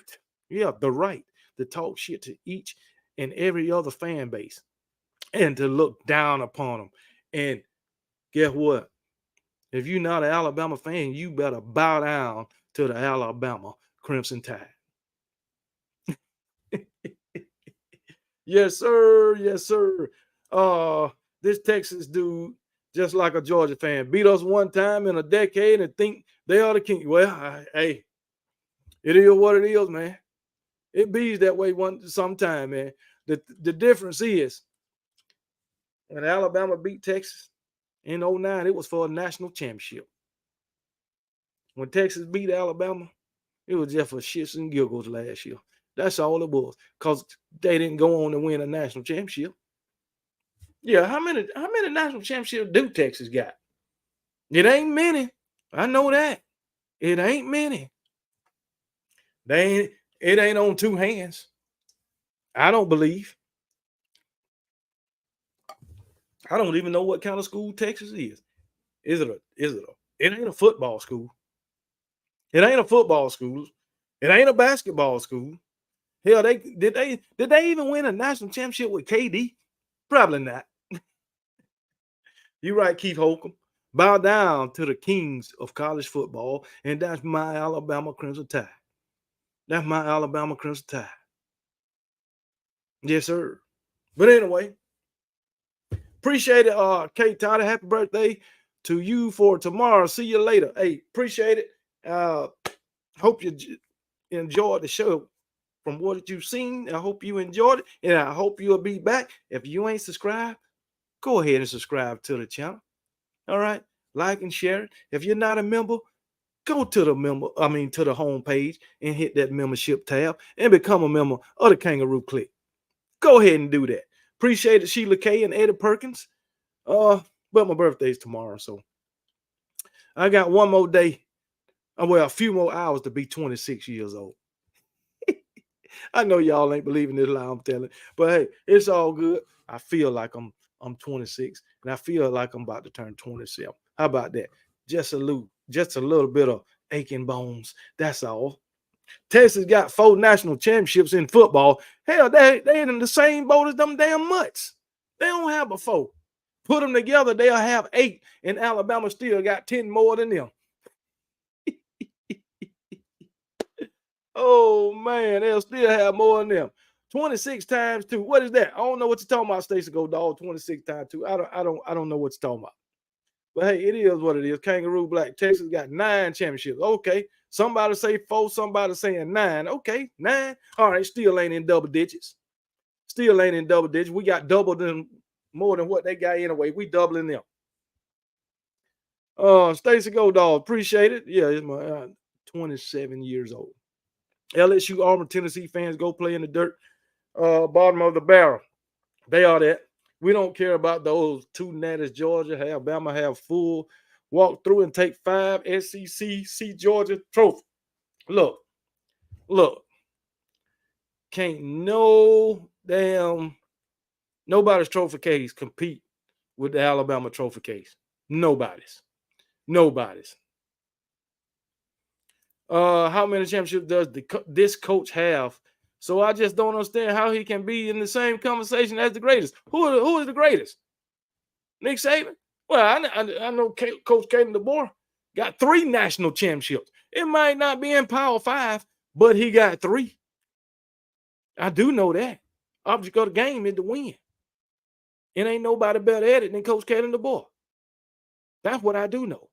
to talk shit to each and every other fan base and to look down upon them. And guess what? If you're not an Alabama fan, you better bow down to the Alabama Crimson Tide. Yes, sir. Yes, sir. This Texas dude, just like a Georgia fan, beat us one time in a decade and think they are the king. Well, hey, it is what it is, man. It be that way sometime, man. The difference is when Alabama beat Texas in 09, it was for a national championship. When Texas beat Alabama, it was just for shits and giggles last year. That's all it was, because they didn't go on to win a national championship. Yeah, how many national championships do Texas got? It ain't many. I know that. It ain't many. It ain't on 2 hands. I don't believe. I don't even know what kind of school Texas is. It ain't a football school. It ain't a football school. It ain't a basketball school. Hell, did they even win a national championship with KD? Probably not. You're right, Keith Holcomb. Bow down to the kings of college football, and that's my Alabama Crimson Tide. That's my Alabama Crimson Tide. Yes, sir. But anyway, appreciate it, Kate Tyler. Happy birthday to you for tomorrow. See you later. Hey, appreciate it. Hope you enjoyed the show. From what you've seen, I hope you enjoyed it, and I hope you'll be back. If you ain't subscribed, go ahead and subscribe to the channel. All right, like and share it. If you're not a member, go to the home page and hit that membership tab and become a member of the Kangaroo Clique. Go ahead and do that. Appreciate it, Sheila K and Eddie Perkins. But my birthday's tomorrow, so I got one more day. Well, a few more hours to be 26 years old. I know y'all ain't believing this lie I'm telling, but hey, it's all good. I feel like I'm I'm 26, and I feel like I'm about to turn 27. How about that? Just a little bit of aching bones. That's all. Texas got 4 national championships in football. Hell, they in the same boat as them damn Mutts. They don't have a 4. Put them together, they'll have 8, and Alabama still got 10 more than them. Oh man, they'll still have more than them. 26 times 2. What is that? I don't know what you're talking about, Stacey Go Dog. 26 times 2. I don't know what you're talking about. But hey, it is what it is. Kangaroo Black. Texas got 9 championships. Okay. Somebody say 4, somebody saying 9. Okay, 9. All right, still ain't in double digits. Still ain't in double digits. We got double them more than what they got anyway. We doubling them. Stacey Go Dog, appreciate it. Yeah, it's my 27 years old. LSU Auburn, Tennessee fans go play in the dirt. Bottom of the barrel. They are that. We don't care about those 2 natties Georgia have. Bama have full walk through and take 5 SEC see Georgia trophy. Look. Can't nobody's trophy case compete with the Alabama trophy case. Nobody's. How many championships does this coach have? So I just don't understand how he can be in the same conversation as the greatest. Who is the greatest? Nick Saban? Well, I know Coach Kalen Deboer got 3 national championships. It might not be in Power 5, but he got 3. I do know that. Object of the game is to win. It ain't nobody better at it than Coach Kalen Deboer. That's what I do know.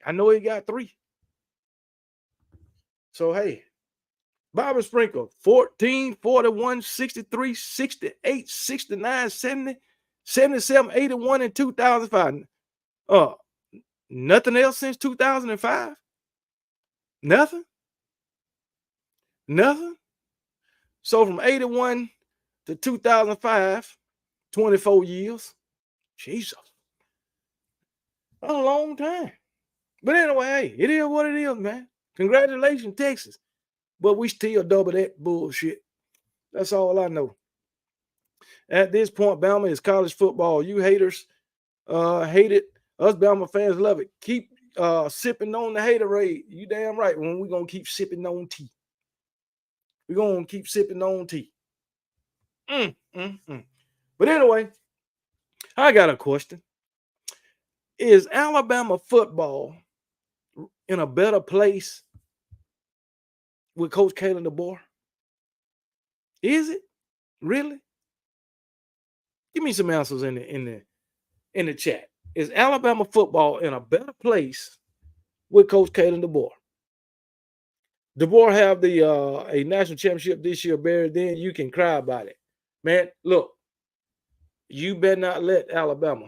I know he got 3. So, hey, Bobby Sprinkle, 14, 41, 63, 68, 69, 70, 77, 81, and 2005. Nothing else since 2005? Nothing? So from 81 to 2005, 24 years. Jesus. That's a long time. But anyway, hey, it is what it is, man. Congratulations, Texas. But we still double that bullshit. That's all I know. At this point, Bama is college football. You haters hate it. Us Bama fans love it. Keep sipping on the haterade. You damn right. When we're going to keep sipping on tea. We're going to keep sipping on tea. But anyway, I got a question. Is Alabama football in a better place with Coach Kalen Deboer? Is it? Really? Give me some answers in the chat. Is Alabama football in a better place with Coach Kalen Deboer? Deboer have a national championship this year buried, then you can cry about it. Man, look, you better not let Alabama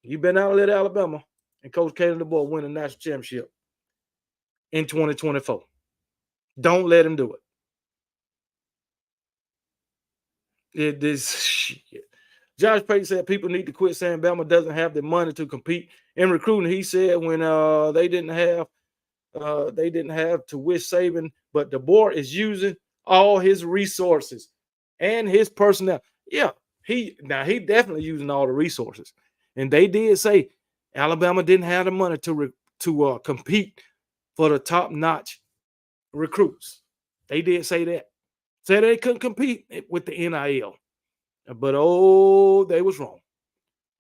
and Coach Kalen Deboer win a national championship in 2024. Don't let him do it. Shit. Josh Payton said people need to quit saying Bama doesn't have the money to compete in recruiting. He said when they didn't have to wish Saban, but Deboer is using all his resources and his personnel. Yeah, he definitely using all the resources. And they did say Alabama didn't have the money to compete for the top-notch recruits. They did say that. Said they couldn't compete with the NIL. But they was wrong.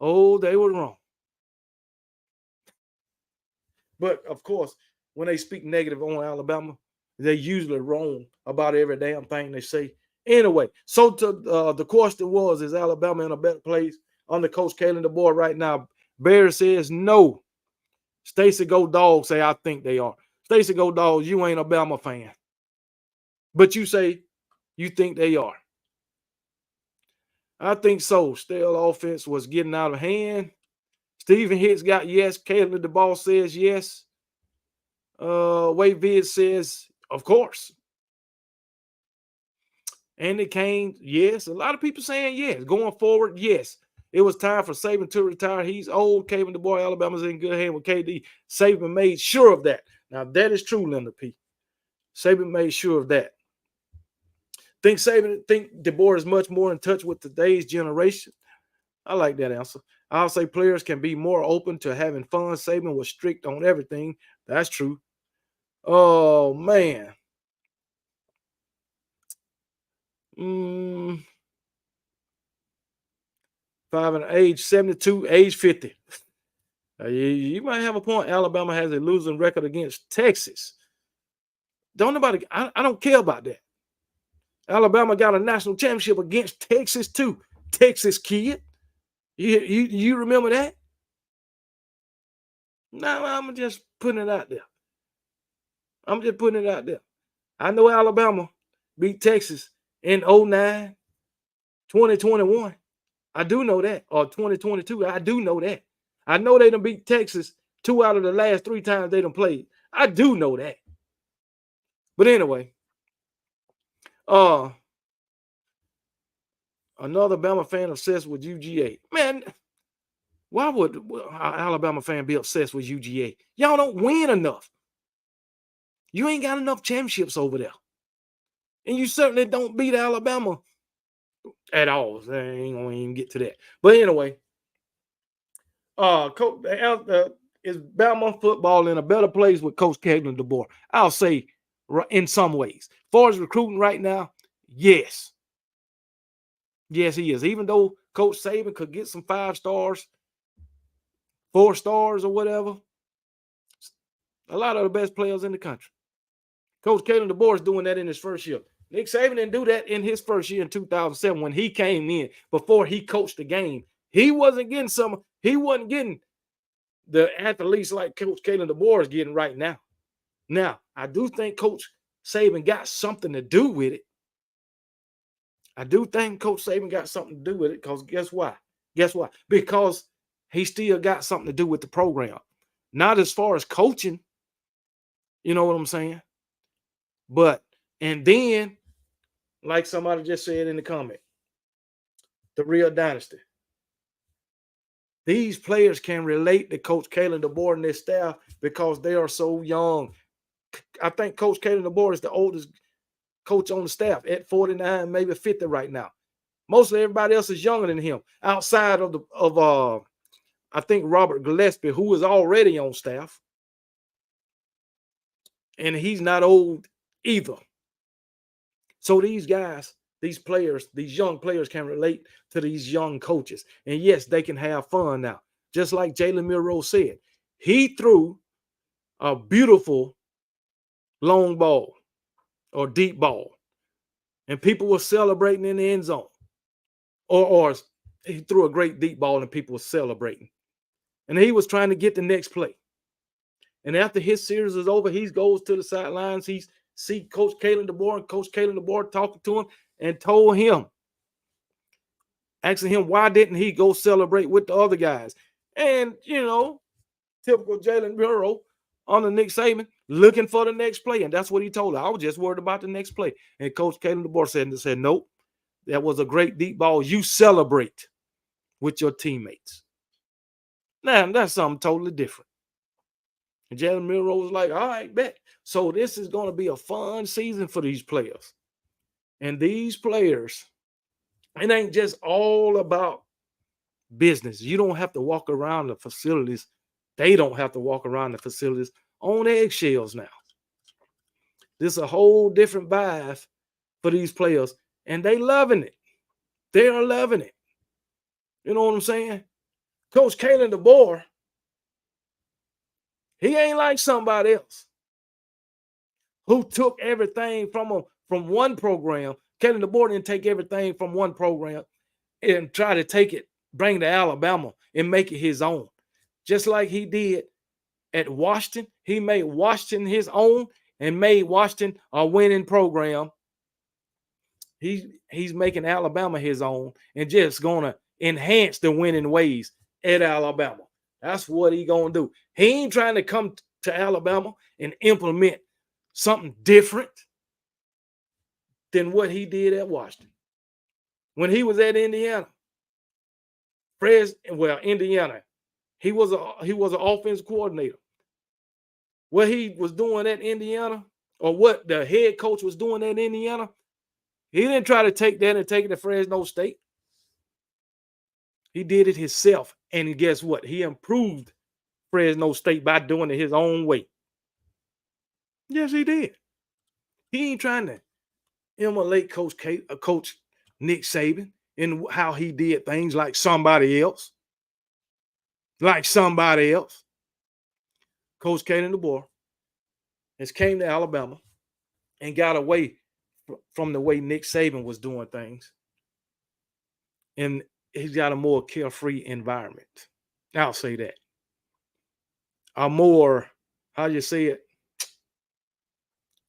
They were wrong. But of course, when they speak negative on Alabama, they usually wrong about every damn thing they say. Anyway, so the question was, is Alabama in a better place under Coach Kalen Deboer right now? Bear says no. Stacey Go Dogs say I think they are. Stacey Go Dogs, you ain't a Bama fan. But you say you think they are. I think so. Stale offense was getting out of hand. Stephen Hicks got yes. Kalen Deboer says yes. Wade Vid says, of course. Andy Kane, yes. A lot of people saying yes. Going forward, yes. It was time for Saban to retire. He's old. Kalen Deboer, Alabama's in good hand with KD. Saban made sure of that. Now, that is true, Linda P. Saban made sure of that. Think Deboer is much more in touch with today's generation. I like that answer. I'll say players can be more open to having fun. Saban was strict on everything. That's true. Oh man. 5 and age 72, age 50. You might have a point. Alabama has a losing record against Texas. Don't nobody. I don't care about that. Alabama got a national championship against Texas too. Texas kid. You remember that? No, I'm just putting it out there. I'm just putting it out there. I know Alabama beat Texas in 09, 2021. I do know that. Or 2022. I do know that. I know they done beat Texas 2 out of the last 3 times they done played. I do know that. But anyway, another Bama fan obsessed with UGA. Man, why would an Alabama fan be obsessed with UGA? Y'all don't win enough. You ain't got enough championships over there. And you certainly don't beat Alabama at all. I ain't gonna even get to that. But anyway, is Bama football in a better place with Coach Kalen Deboer? I'll say in some ways. As far as recruiting right now, yes. Yes, he is. Even though Coach Saban could get some 5 stars, 4 stars or whatever, a lot of the best players in the country. Coach Kalen Deboer is doing that in his first year. Nick Saban didn't do that in his first year in 2007 when he came in before he coached the game. He wasn't getting the athletes like Coach Kalen Deboer is getting right now. Now, I do think Coach Saban got something to do with it. I do think Coach Saban got something to do with it because guess why? Guess why? Because he still got something to do with the program. Not as far as coaching, you know what I'm saying? But, and then, like somebody just said in the comment, the real dynasty. These players can relate to Coach Kalen Deboer and their staff because they are so young. I think Coach Kalen Deboer is the oldest coach on the staff at 49, maybe 50 right now. Mostly everybody else is younger than him outside of I think Robert Gillespie, who is already on staff. And he's not old either. So these guys, these players, these young players can relate to these young coaches. And yes, they can have fun now. Just like Jalen Milroe said, he threw a beautiful long ball or deep ball. And people were celebrating in the end zone. Or he threw a great deep ball and people were celebrating. And he was trying to get the next play. And after his series is over, he goes to the sidelines. He see Coach Kalen Deboer, and Coach Kalen Deboer talking to him and told him, asking him, why didn't he go celebrate with the other guys? And, you know, typical Jalen Milroe on the Nick Saban, looking for the next play. And that's what he told her. I was just worried about the next play. And Coach Kalen Deboer said, nope, that was a great deep ball. You celebrate with your teammates. Now, that's something totally different. And Jalen Milroe was like, all right, bet. So this is going to be a fun season for these players. And these players, it ain't just all about business. You don't have to walk around the facilities. They don't have to walk around the facilities on eggshells now. This is a whole different vibe for these players. And they loving it. They are loving it. You know what I'm saying? Coach Kalen Deboer, he ain't like somebody else who took everything from one program. Kalen Deboer didn't take everything from one program and try to take it, bring to Alabama and make it his own. Just like he did at Washington. He made Washington his own and made Washington a winning program. He's making Alabama his own and just going to enhance the winning ways at Alabama. That's what he going to do. He ain't trying to come to Alabama and implement something different than what he did at Washington. When he was at Indiana, Indiana, he was an offensive coordinator. What he was doing at Indiana, or what the head coach was doing at Indiana, he didn't try to take that and take it to Fresno State. He did it himself. And guess what? He improved Fresno State by doing it his own way. Yes, he did. He ain't trying to emulate Coach Nick Saban and how he did things like somebody else. Like somebody else. Coach Kalen Deboer has came to Alabama and got away from the way Nick Saban was doing things. And he's got a more carefree environment. I'll say that. A more, how do you say it,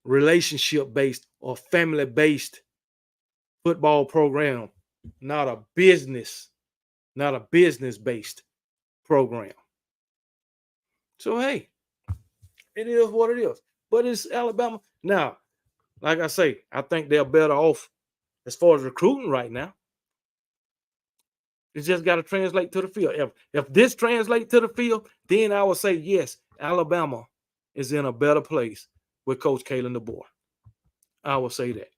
relationship-based or family-based football program, not a business-based program. So, hey, it is what it is. But it's Alabama. Now, like I say, I think they're better off as far as recruiting right now. It's just got to translate to the field. If this translates to the field, then I would say, yes, Alabama is in a better place with Coach Kalen Deboer. I will say that.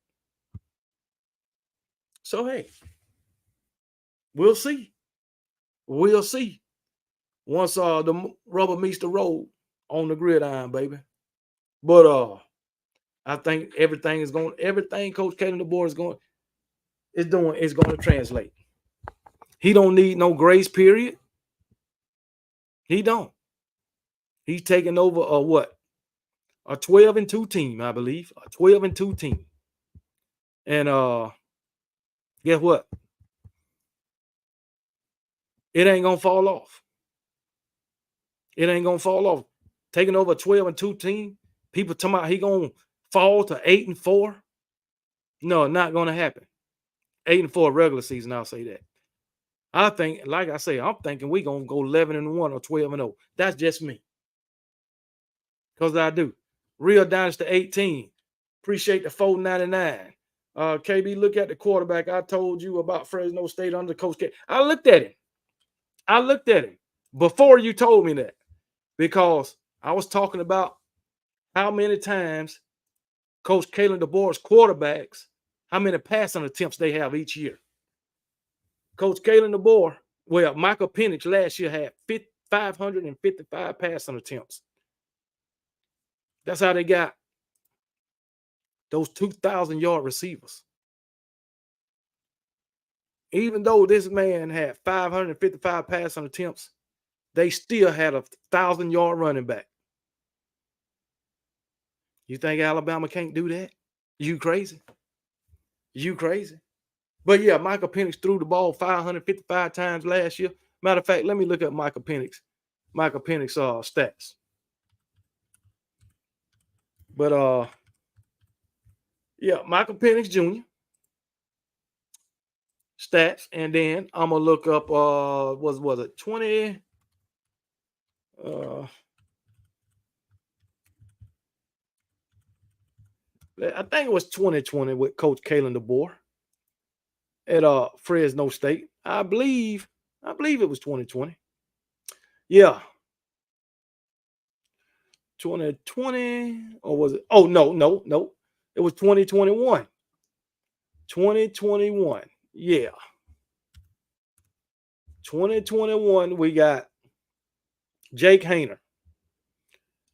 So, hey, we'll see. We'll see. Once the rubber meets the road on the gridiron, baby. But I think everything Coach Kalen Deboer is going to translate. He don't need no grace period. He don't. He's taking over a 12-2 team, I believe. A 12-2 team. And guess what? It ain't gonna fall off. It ain't gonna fall off. Taking over a 12-2 team, people talking about he gonna fall to 8-4. No, not gonna happen. 8-4 regular season, I'll say that. I think, like I say, I'm thinking we gonna go 11-1 or 12-0. That's just me. Because I do. Real Dynasty 18. Appreciate the $4.99. KB, look at the quarterback I told you about Fresno State under Coach K. I looked at him before you told me that, because I was talking about how many times Coach Kalen DeBoer's quarterbacks, how many passing attempts they have each year. Coach Kalen DeBoer, well, Michael Penix last year had 555 passing attempts. That's how they got those 2,000-yard receivers. Even though this man had 555 passing attempts, they still had a 1,000-yard running back. You think Alabama can't do that? You crazy? You crazy? But yeah, Michael Penix threw the ball 555 times last year. Matter of fact, let me look at Michael Penix stats. But yeah, Michael Penix Jr. stats, and then I'm gonna look up was it 20? I think it was 2020 with Coach Kalen DeBoer at Fresno State. I believe it was 2020. Yeah. 2020, or was it? Oh, no. It was 2021. 2021. Yeah. 2021, we got Jake Haener.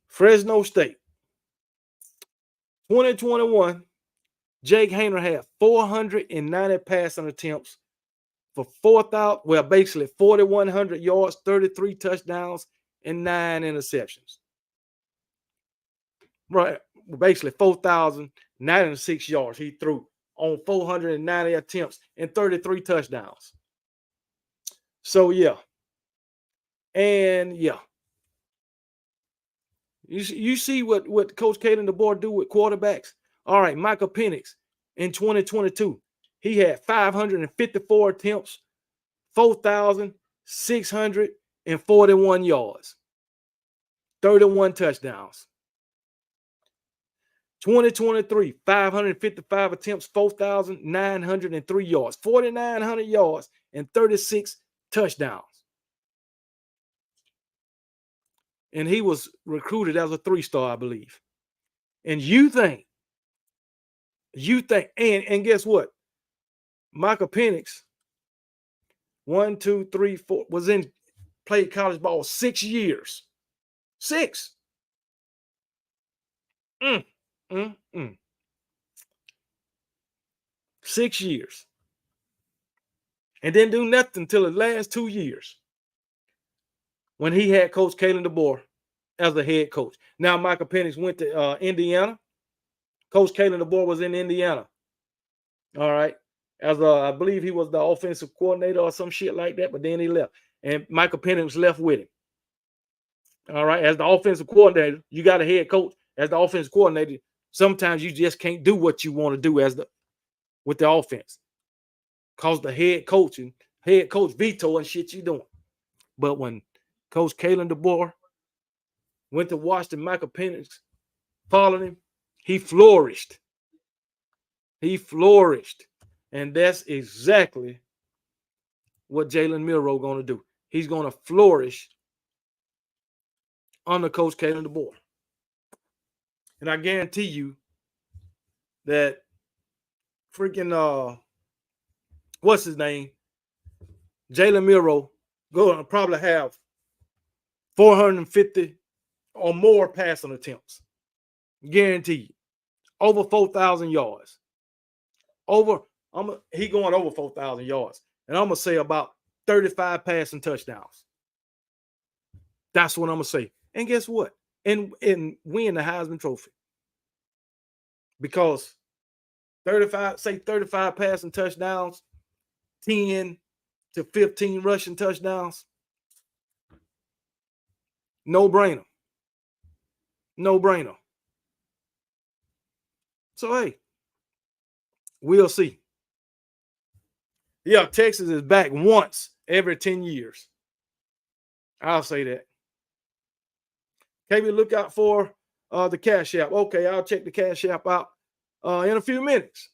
Fresno State. 2021, Jake Haener had 490 passing attempts for 4,100 yards, 33 touchdowns, and 9 interceptions. Right, basically 4,096 yards he threw on 490 attempts and 33 touchdowns. So yeah, and yeah, you see what Coach Kalen DeBoer do with quarterbacks. All right, Michael Penix in 2022, he had 554 attempts, 4,641 yards, 31 touchdowns. 2023, 555 attempts, 4,903 yards, 4,900 yards, and 36 touchdowns. And he was recruited as a 3-star, I believe. And you think, and guess what? Michael Penix 1, 2, 3, 4, played college ball 6 years. 6. Mm, mm, mm. 6 years. And didn't do nothing until the last 2 years when he had Coach Kalen Deboer as the head coach. Now Michael Penix went to Indiana. Coach Kalen Deboer was in Indiana. All right. As I believe he was the offensive coordinator or some shit like that, but then he left. And Michael Penix left with him. All right. As the offensive coordinator, you got a head coach. As the offensive coordinator, sometimes you just can't do what you want to do with the offense. Cause the head coach veto and shit you doing. But when Coach Kalen Deboer went to Washington, Michael Penix followed him, he flourished. He flourished. And that's exactly what Jalen Milroe going to do. He's going to flourish under Coach Kalen Deboer. And I guarantee you that freaking what's his name? Jalen Milroe going to probably have 450 or more passing attempts. Guaranteed. Over 4,000 yards. He going over 4,000 yards. And I'm going to say about 35 passing touchdowns. That's what I'm going to say. And guess what? And win the Heisman Trophy. Because 35 passing touchdowns, 10 to 15 rushing touchdowns. No brainer. No brainer. So, hey, we'll see. Yeah, Texas is back once every 10 years. I'll say that. KB, look out for the Cash App. Okay, I'll check the Cash App out in a few minutes.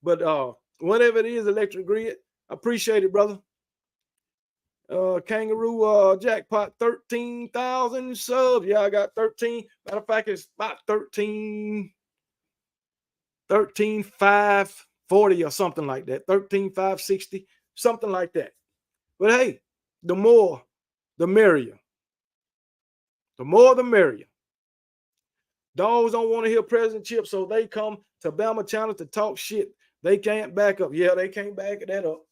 But whatever it is, Electric Grid, I appreciate it, brother. Kangaroo jackpot, 13,000 subs. Yeah, I got 13. Matter of fact, it's about 13,540 or something like that. 13,560, something like that. But hey, the more, the merrier. The more, the merrier. Dogs don't want to hear President Chip, so they come to Bama channel to talk shit. They can't back up. Yeah, they can't back that up.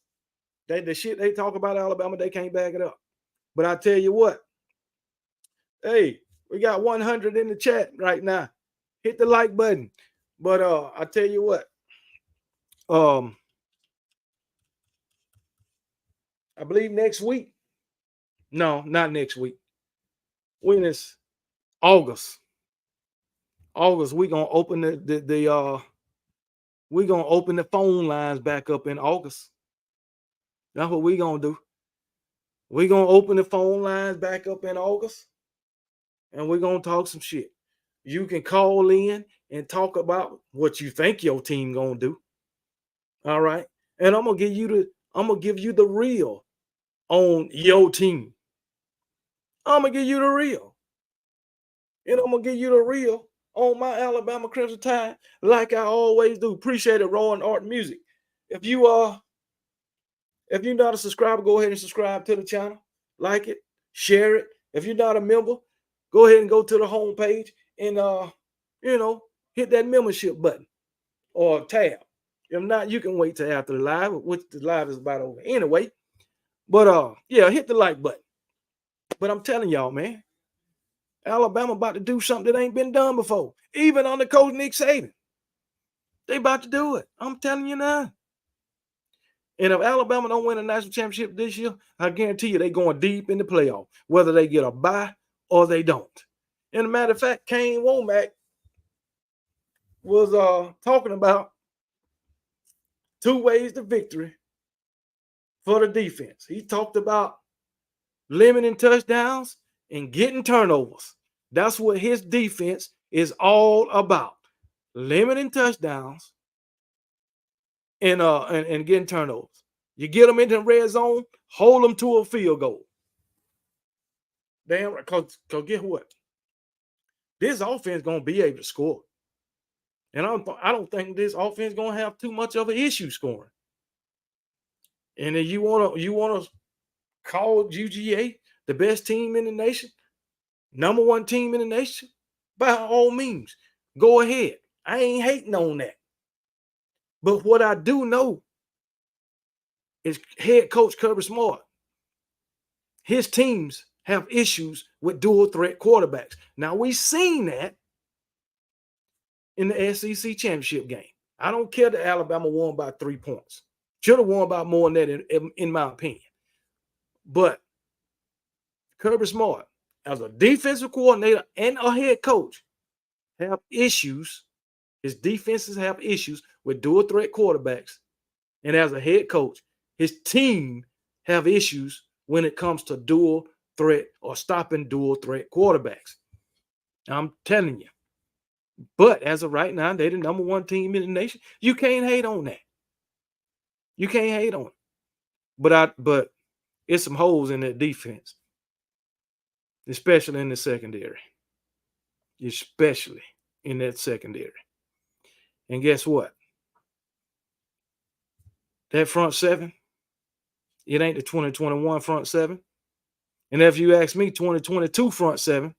The shit they talk about Alabama, they can't back it up. But I tell you what, hey, we got 100 in the chat right now. Hit the like button. But I tell you what, I believe next week. No, not next week. When it's August. August, we're gonna open we're gonna open the phone lines back up in August. That's what we're gonna do. We're gonna open the phone lines back up in August, and we're gonna talk some shit. You can call in and talk about what you think your team gonna do. All right. And I'm gonna give you the real on your team. I'm gonna give you the real. And I'm gonna give you the real on my Alabama Crimson Tide, like I always do. Appreciate it, Raw and Art Music. If you're not a subscriber, go ahead and subscribe to the channel. Like it, share it. If you're not a member, go ahead and go to the homepage and hit that membership button or tab. If not, you can wait till after the live, which the live is about over anyway. But yeah, hit the like button. But I'm telling y'all, man, Alabama about to do something that ain't been done before. Even under Coach Nick Saban. They about to do it. I'm telling you now. And if Alabama don't win a national championship this year, I guarantee you they going deep in the playoff, whether they get a bye or they don't. And a matter of fact, Kane Womack was talking about 2 ways to victory for the defense. He talked about limiting touchdowns and getting turnovers. That's what his defense is all about. Limiting touchdowns and getting turnovers. You get them into the red zone, hold them to a field goal. Damn right, because guess what? This offense is going to be able to score. And I don't think this offense is going to have too much of an issue scoring. And then you wanna call UGA the best team in the nation, number one team in the nation, by all means, go ahead. I ain't hating on that. But what I do know is head coach Kirby Smart, his teams have issues with dual threat quarterbacks. Now we've seen that in the SEC championship game. I don't care that Alabama won by 3 points. Should have won by more than that, in my opinion. But Kirby Smart, as a defensive coordinator and a head coach, have issues. His defenses have issues with dual threat quarterbacks. And as a head coach, his team have issues when it comes to dual threat or stopping dual threat quarterbacks. I'm telling you. But as of right now, they're the number one team in the nation. You can't hate on that. You can't hate on it. But it's some holes in that defense, especially in the secondary. Especially in that secondary. And guess what? That front seven, it ain't the 2021 front seven. And if you ask me, 2022 front seven,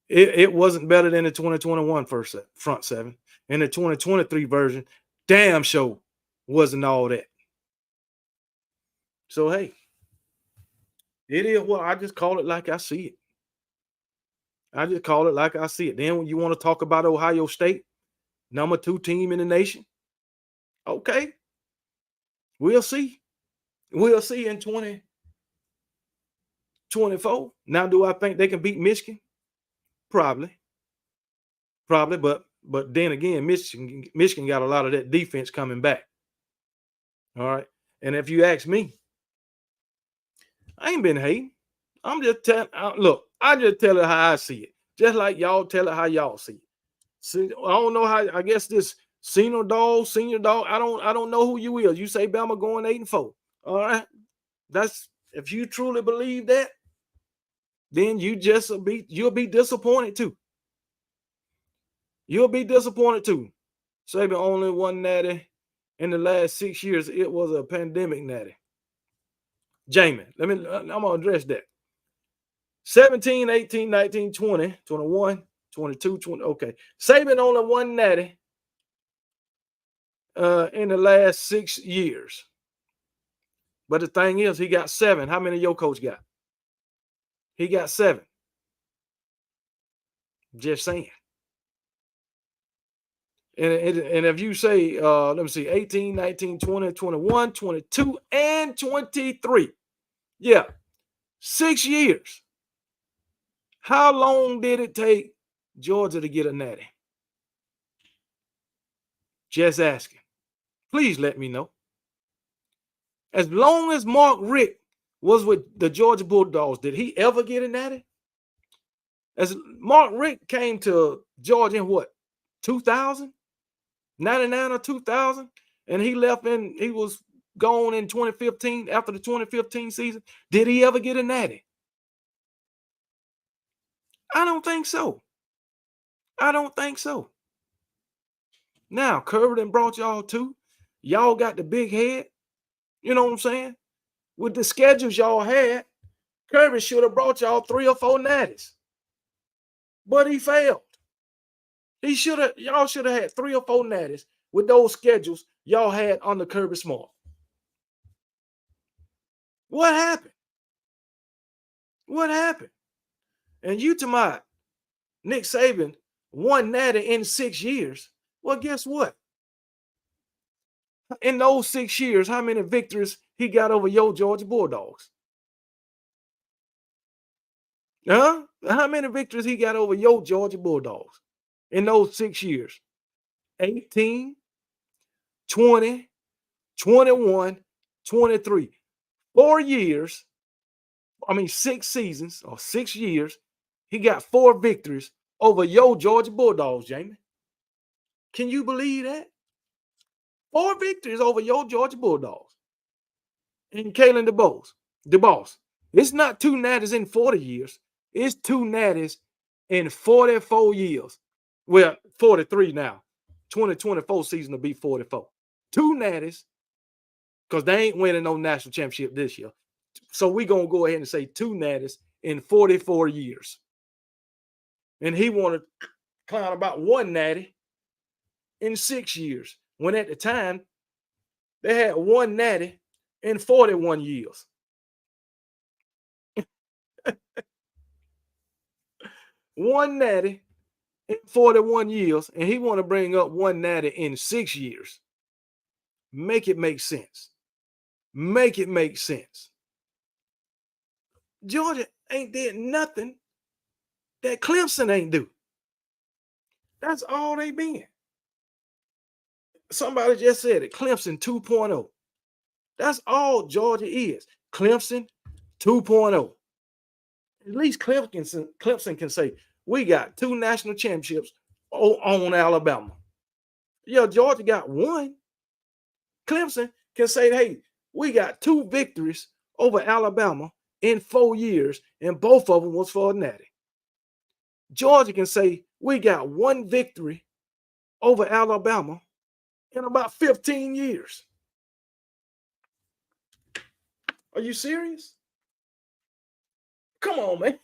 it wasn't better than the 2021 front seven. And the 2023 version, damn sure wasn't all that. So, hey, it is what I just call it like I see it. I just call it like I see it. Then when you want to talk about Ohio State, number 2 team in the nation, okay, we'll see. We'll see in 2024. Now, do I think they can beat Michigan? Probably, but then again, Michigan got a lot of that defense coming back. All right, and if you ask me, I ain't been hating. I'm just telling. Look, I just tell it how I see it, just like y'all tell it how y'all see it. See, I don't know how. I guess this senior dog. I don't know who you is. You say Bama going 8-4. All right, that's if you truly believe that, then you'll be disappointed too. You'll be disappointed too. Saban only won natty in the last 6 years. It was a pandemic natty. Jamie, I'm gonna address that. 17, 18, 19, 20, 21, 22, 20. Okay. Saban only won natty in the last 6 years. But the thing is, he got 7. How many your coach got? He got 7. Just saying. And if you say, let me see, 18, 19, 20, 21, 22, and 23. Yeah, 6 years. How long did it take Georgia to get a natty? Just asking. Please let me know. As long as Mark Richt was with the Georgia Bulldogs, did he ever get a natty? As Mark Richt came to Georgia in what, 2000? 99 or 2000? And he was gone in 2015 after the 2015 season. Did he ever get a natty? I don't think so. Now, Kirby done brought y'all 2. Y'all got the big head. You know what I'm saying? With the schedules y'all had, Kirby should have brought y'all 3 or 4 natties. But he failed. Y'all should have had 3 or 4 natties with those schedules y'all had under Kirby Smart. What happened? And you to my Nick Saban won natty in 6 years. Well, guess what? In those 6 years, how many victories he got over your Georgia Bulldogs? Huh? How many victories he got over your Georgia Bulldogs in those 6 years? 18, 20, 21, 23. 4 years. 6 seasons or 6 years. He got 4 victories over your Georgia Bulldogs, Jamie. Can you believe that? 4 victories over your Georgia Bulldogs. And Kalen Deboer. It's not 2 natties in 40 years. It's 2 natties in 44 years. Well, 43 now. 2024 season will be 44. 2 natties because they ain't winning no national championship this year. So we're going to go ahead and say 2 natties in 44 years. And he wanted to clown about 1 natty in 6 years, when at the time they had 1 natty in 41 years. One natty in 41 years, and he want to bring up 1 natty in 6 years. Make it make sense. Make it make sense. Georgia ain't did nothing that Clemson ain't do. That's all they been. Somebody just said it, Clemson 2.0. That's all Georgia is. Clemson 2.0. At least Clemson can say, we got 2 national championships on Alabama. Yeah, Georgia got 1. Clemson can say, hey, we got 2 victories over Alabama in 4 years, and both of them was for a natty. Georgia can say, we got 1 victory over Alabama in about 15 years. Are you serious? Come on, man.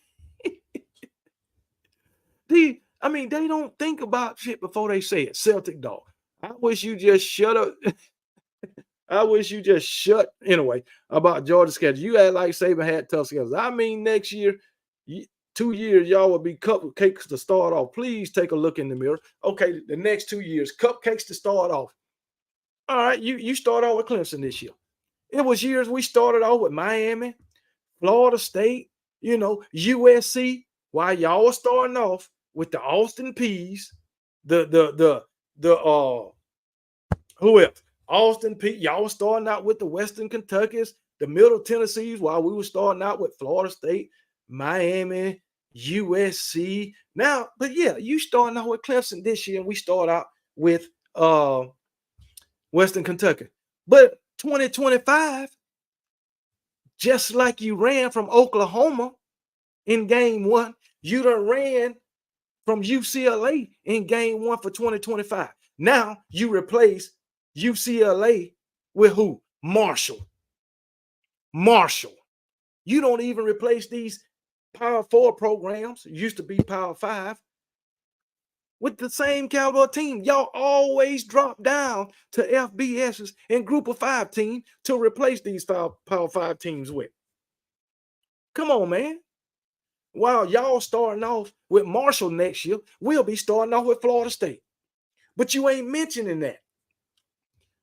They don't think about shit before they say it. Celtic dog. I wish you just shut up. I wish you just shut anyway about Georgia's schedule. You act like Saban had tough schedules. I mean, next year, 2 years, y'all will be cupcakes to start off. Please take a look in the mirror. Okay, the next 2 years, cupcakes to start off. All right, you start off with Clemson this year. It was years we started off with Miami, Florida State, USC, while y'all were starting off with the Austin Peas, who else? Austin Peay. Y'all were starting out with the Western Kentuckys, the Middle Tennessees, while we were starting out with Florida State, Miami, USC. Now, but yeah, you starting out with Clemson this year, and we start out with Western Kentucky. But 2025, just like you ran from Oklahoma in game 1, you done ran from UCLA in game 1 for 2025. Now you replace UCLA with who? Marshall. You don't even replace these Power 4 programs, used to be Power 5, with the same caliber team. Y'all always drop down to FBS's and Group of 5 team to replace these Power 5 teams with. Come on, man. While y'all starting off with Marshall next year, we'll be starting off with Florida State. But you ain't mentioning that.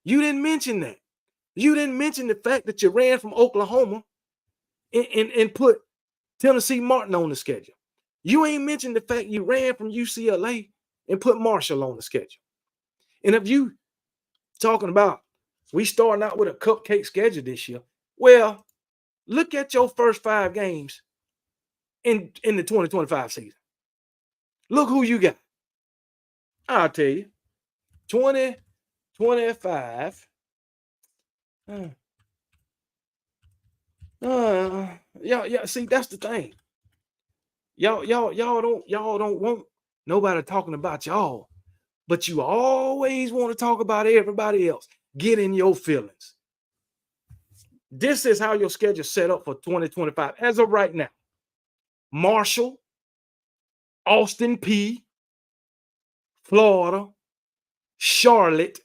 You didn't mention that. You didn't mention the fact that you ran from Oklahoma and put Tennessee Martin on the schedule. You ain't mentioned the fact you ran from UCLA and put Marshall on the schedule. And if you talking about we starting out with a cupcake schedule this year, well, look at your first 5 games in the 2025 season. Look who you got. I'll tell you. 2025. Yeah, see, that's the thing. Y'all don't want nobody talking about y'all, but you always want to talk about everybody else. Get in your feelings. This is how your schedule set up for 2025 as of right now. Marshall, Austin Peay, Florida, Charlotte,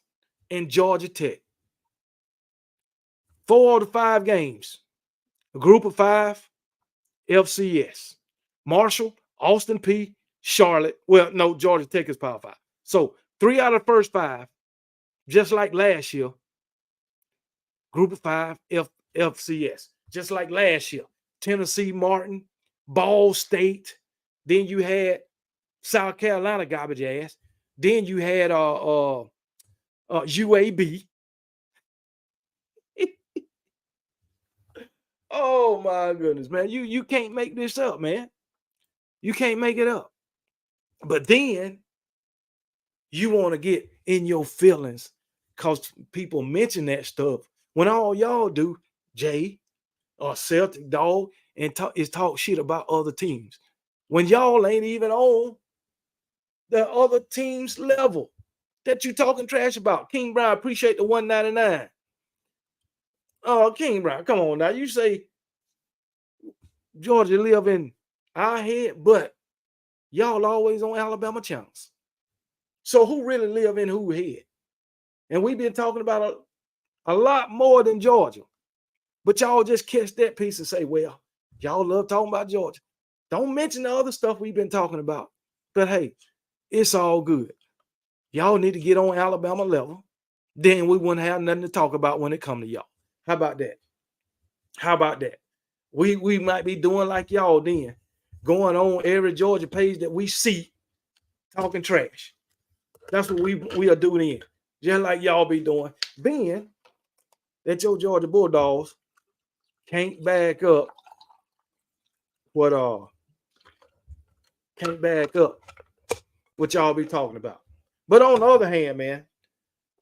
and Georgia Tech. 4 of the 5 games. A Group of 5, FCS. Marshall, Austin Peay, Charlotte. Well, no, Georgia Tech is Power 5. So 3 out of the first 5, just like last year. Group of 5, FCS. Just like last year. Tennessee Martin, Ball State. Then you had South Carolina garbage ass. Then you had UAB. Oh my goodness, man. You can't make this up, man. You can't make it up. But then you want to get in your feelings because people mention that stuff when all y'all do, Jay or Celtic dog, and talk shit about other teams. When y'all ain't even on the other team's level that you talking trash about. King Brown, appreciate the 199. Oh, King Brown, come on now. You say Georgia live in our head, but y'all always on Alabama channels. So who really live in who head? And we've been talking about a lot more than Georgia. But y'all just catch that piece and say, well, y'all love talking about Georgia. Don't mention the other stuff we've been talking about. But hey, it's all good. Y'all need to get on Alabama level. Then we wouldn't have nothing to talk about when it comes to y'all. How about that? How about that? We might be doing like y'all then, going on every Georgia page that we see talking trash. That's what we are doing in. Just like y'all be doing. Being that your Georgia Bulldogs can't back up what can't back up what y'all be talking about. But on the other hand, man,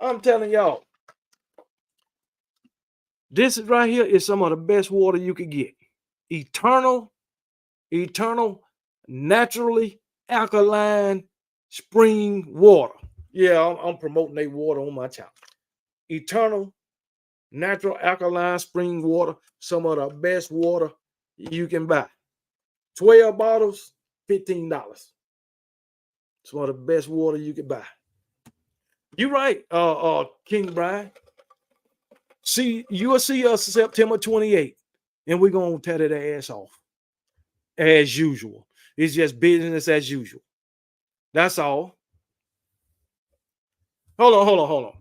I'm telling y'all, this is right here is some of the best water you could get. Eternal, naturally alkaline spring water. Yeah, I'm promoting their water on my channel. Eternal, natural alkaline spring water. Some of the best water you can buy. 12 bottles, $15. Some of the best water you can buy. You're right, King Brian. You'll see us September 28th, and we're gonna tear that ass off. As usual. It's just business as usual. That's all. Hold on.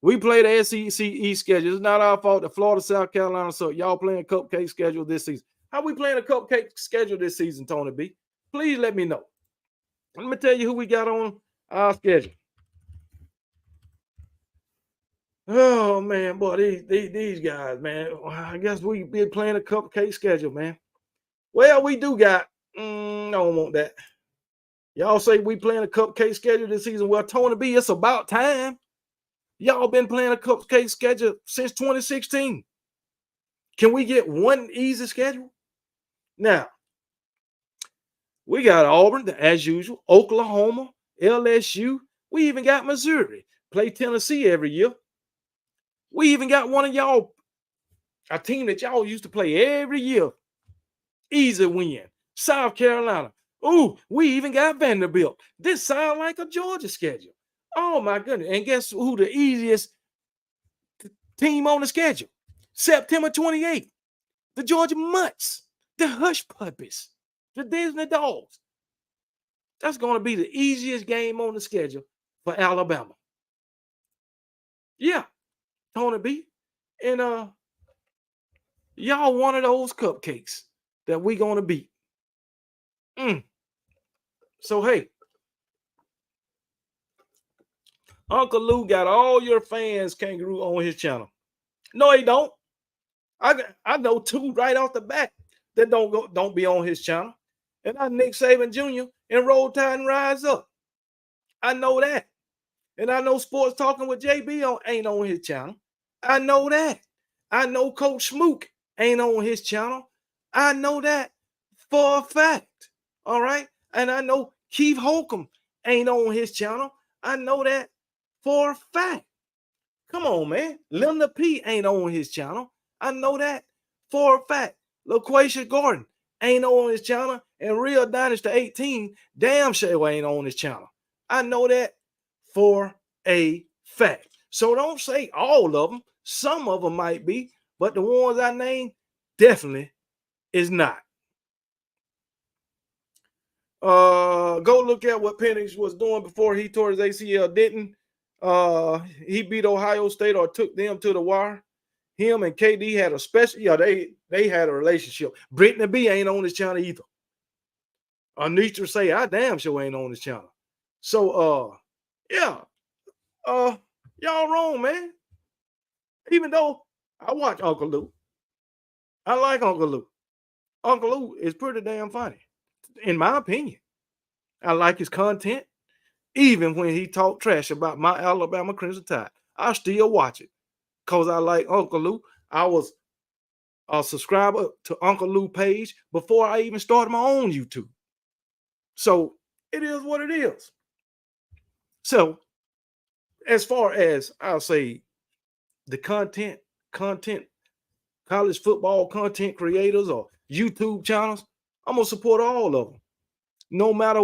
We play the SEC East schedule. It's not our fault. The Florida, South Carolina, so y'all playing cupcake schedule this season. How we playing a cupcake schedule this season, Tony B? Please let me know. Let me tell you who we got on our schedule. Oh man, boy, these guys, man. I guess we be playing a cupcake schedule, man. Well, we do got. I don't want that. Y'all say we playing a cupcake schedule this season. Well, Tony B, it's about time. Y'all been playing a cupcake schedule since 2016. Can we get one easy schedule? Now, we got Auburn, as usual, Oklahoma, LSU. We even got Missouri. Play Tennessee every year. We even got one of y'all, a team that y'all used to play every year. Easy win. South Carolina. Ooh, we even got Vanderbilt. This sounds like a Georgia schedule. Oh my goodness. And guess who the easiest team on the schedule? September 28th. The Georgia Mutts. The Hush Puppies. The Disney Dogs. That's going to be the easiest game on the schedule for Alabama. Yeah. Tony B. And y'all one of those cupcakes that we going to beat. So hey, Uncle Lou got all your fans, Kangaroo, on his channel. No, he don't. I know two right off the bat that don't be on his channel. And I Nick Saban Jr. and Roll Tide and Rise Up. I know that. And I know Sports Talking with JB ain't on his channel. I know that. I know Coach Smook ain't on his channel. I know that for a fact. All right. And I know Keith Holcomb ain't on his channel. I know that for a fact. Come on, man. Linda P ain't on his channel. I know that for a fact. LaQuisha Gordon ain't on his channel. And Real Dynasty 18 damn sure ain't on his channel. I know that for a fact. So don't say all of them. Some of them might be, but the ones I named definitely is not. Go look at what Penix was doing before he tore his ACL. Didn't he beat Ohio State or took them to the wire? Him and KD had a special, they had a relationship. Brittany B ain't on his channel either. Anitra say, I damn sure ain't on his channel. So y'all wrong, man. Even though I watch Uncle Lou. I like Uncle Lou. Uncle Lou is pretty damn funny, in my opinion. I like his content. Even when he talked trash about my Alabama Crimson Tide, I still watch it because I like Uncle Lou. I was a subscriber to Uncle Lou page before I even started my own YouTube. So it is what it is. So as far as I'll say the content college football content creators or YouTube channels, I'm going to support all of them, no matter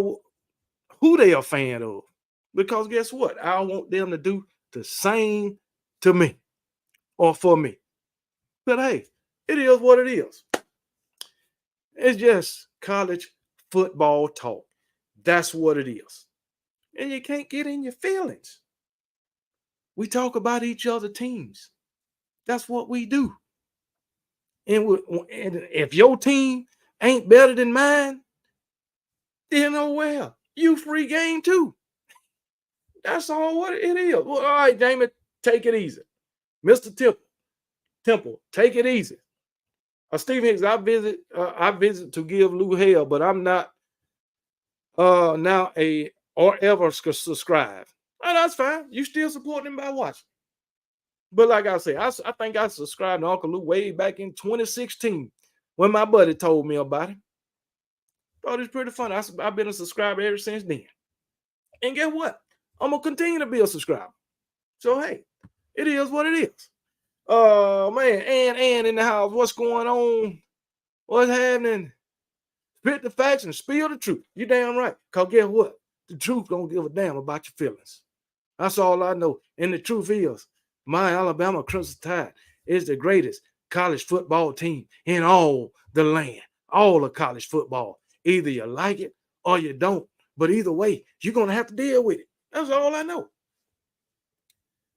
who they are a fan of. Because guess what? I want them to do the same to me or for me. But hey, it is what it is. It's just college football talk. That's what it is. And you can't get in your feelings. We talk about each other's teams. That's what we do. And if your team ain't better than mine, then oh well, you free game too. That's all what it is. Well, all right, Damon, take it easy. Mr. Temple, take it easy. Steve Hicks, I visit to give Lou hell, but I'm not now a or ever subscribe. Oh, that's fine. You still support him by watching. But like I said, I think I subscribed to Uncle Lou way back in 2016 when my buddy told me about it. Thought it was pretty fun. I've been a subscriber ever since then. And guess what? I'm going to continue to be a subscriber. So, hey, it is what it is. Man, Ann in the house. What's going on? What's happening? Spit the facts and spill the truth. You damn right. Because guess what? The truth don't give a damn about your feelings. That's all I know. And the truth is, my Alabama Crimson Tide is the greatest college football team in all the land. All of college football. Either you like it or you don't. But either way, you're going to have to deal with it. That's all I know.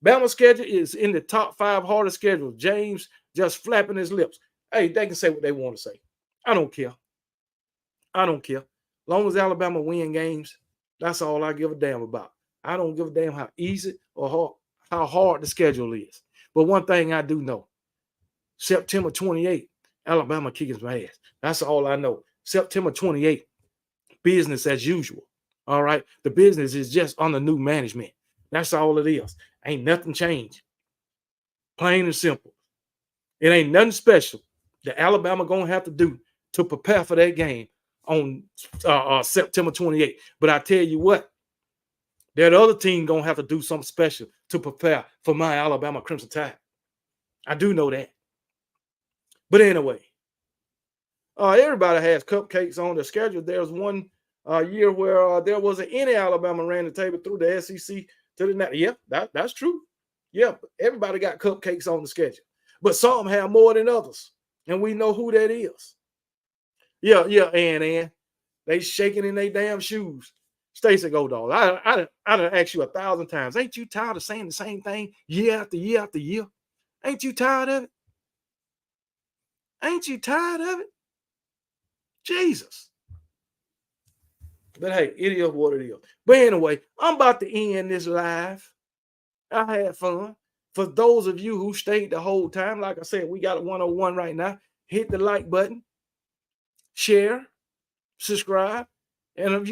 Bama's schedule is in the top 5 hardest schedules. James just flapping his lips. Hey, they can say what they want to say. I don't care. I don't care. As long as Alabama win games, that's all I give a damn about. I don't give a damn how easy or how hard the schedule is. But one thing I do know, September 28th, Alabama kicking my ass. That's all I know. September 28th, business as usual. All right. The business is just under new management. That's all it is. Ain't nothing changed. Plain and simple. It ain't nothing special that Alabama gonna have to do to prepare for that game on September 28th. But I tell you what, that other team gonna have to do something special to prepare for my Alabama Crimson Tide. I do know that. But anyway, everybody has cupcakes on their schedule. There's one year where there wasn't any Alabama ran the table through the SEC to the net. Yeah, that's true. Yeah, everybody got cupcakes on the schedule. But some have more than others. And we know who that is. Yeah, Ann. They shaking in their damn shoes. Stacey Go Dog. I done asked you 1,000 times. Ain't you tired of saying the same thing year after year after year? Ain't you tired of it? Ain't you tired of it? Jesus. But hey, it is what it is. But anyway, I'm about to end this live. I had fun. For those of you who stayed the whole time, like I said, we got a 101 right now. Hit the like button, share, subscribe. And if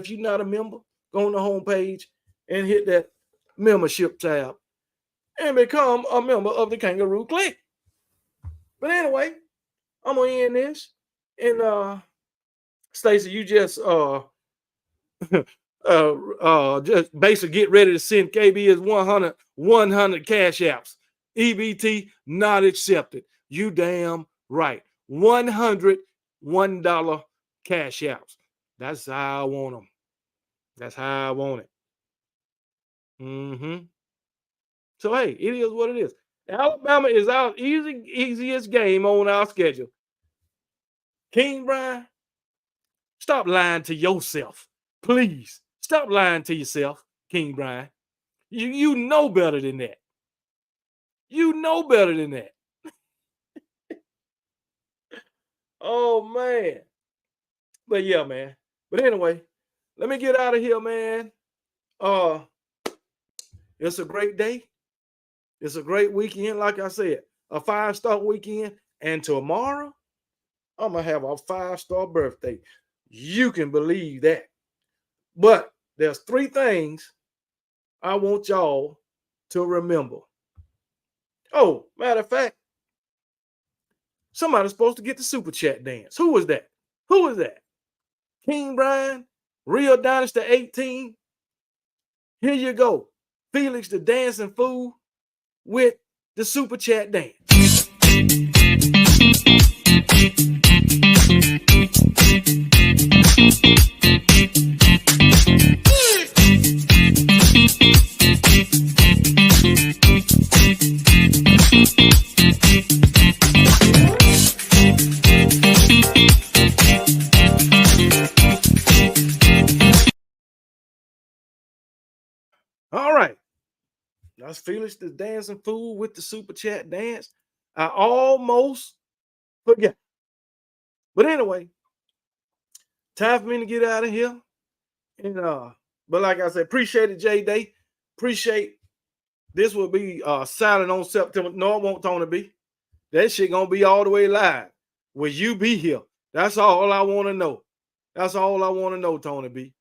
you're not a member, go on the homepage and hit that membership tab and become a member of the Kangaroo Clique. But anyway, I'm gonna end this. And Stacey, you just just basically get ready to send KB his 100 cash apps. EBT not accepted. You damn right. $100 cash apps. That's how I want them. That's how I want it. So hey, it is what it is. Alabama is our easiest game on our schedule. King Brian, stop lying to yourself. Please stop lying to yourself, King Brian. You know better than that. You know better than that. Oh man. But yeah, man. But anyway, let me get out of here, man. It's a great day. It's a great weekend, like I said, a 5-star weekend. And tomorrow, I'm gonna have a 5-star birthday. You can believe that. But there's 3 things I want y'all to remember. Oh, matter of fact, somebody's supposed to get the super chat dance. Who was that? Who was that? King Brian, Real Dynasty 18. Here you go. Felix the Dancing Fool with the super chat dance. All right. That's Felix the dancing fool with the super chat dance. I almost forget. But anyway, time for me to get out of here. And but like I said, appreciate it, J Day. Appreciate this will be silent on September. No, it won't, Tony B. That shit gonna be all the way live. Will you be here? That's all I want to know. That's all I want to know, Tony B.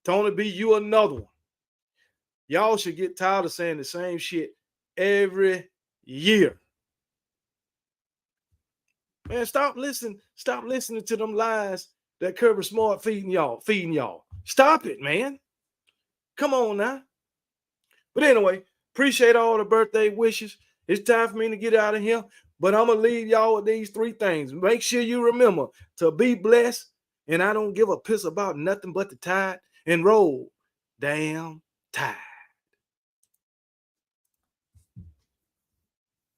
Tony B, you another one. Y'all should get tired of saying the same shit every year. Man, stop listening to them lies that Kirby Smart feeding y'all. Stop it, man. Come on now. But anyway, appreciate all the birthday wishes. It's time for me to get out of here. But I'm going to leave y'all with these three things. Make sure you remember to be blessed. And I don't give a piss about nothing but the tide and roll. Damn tide.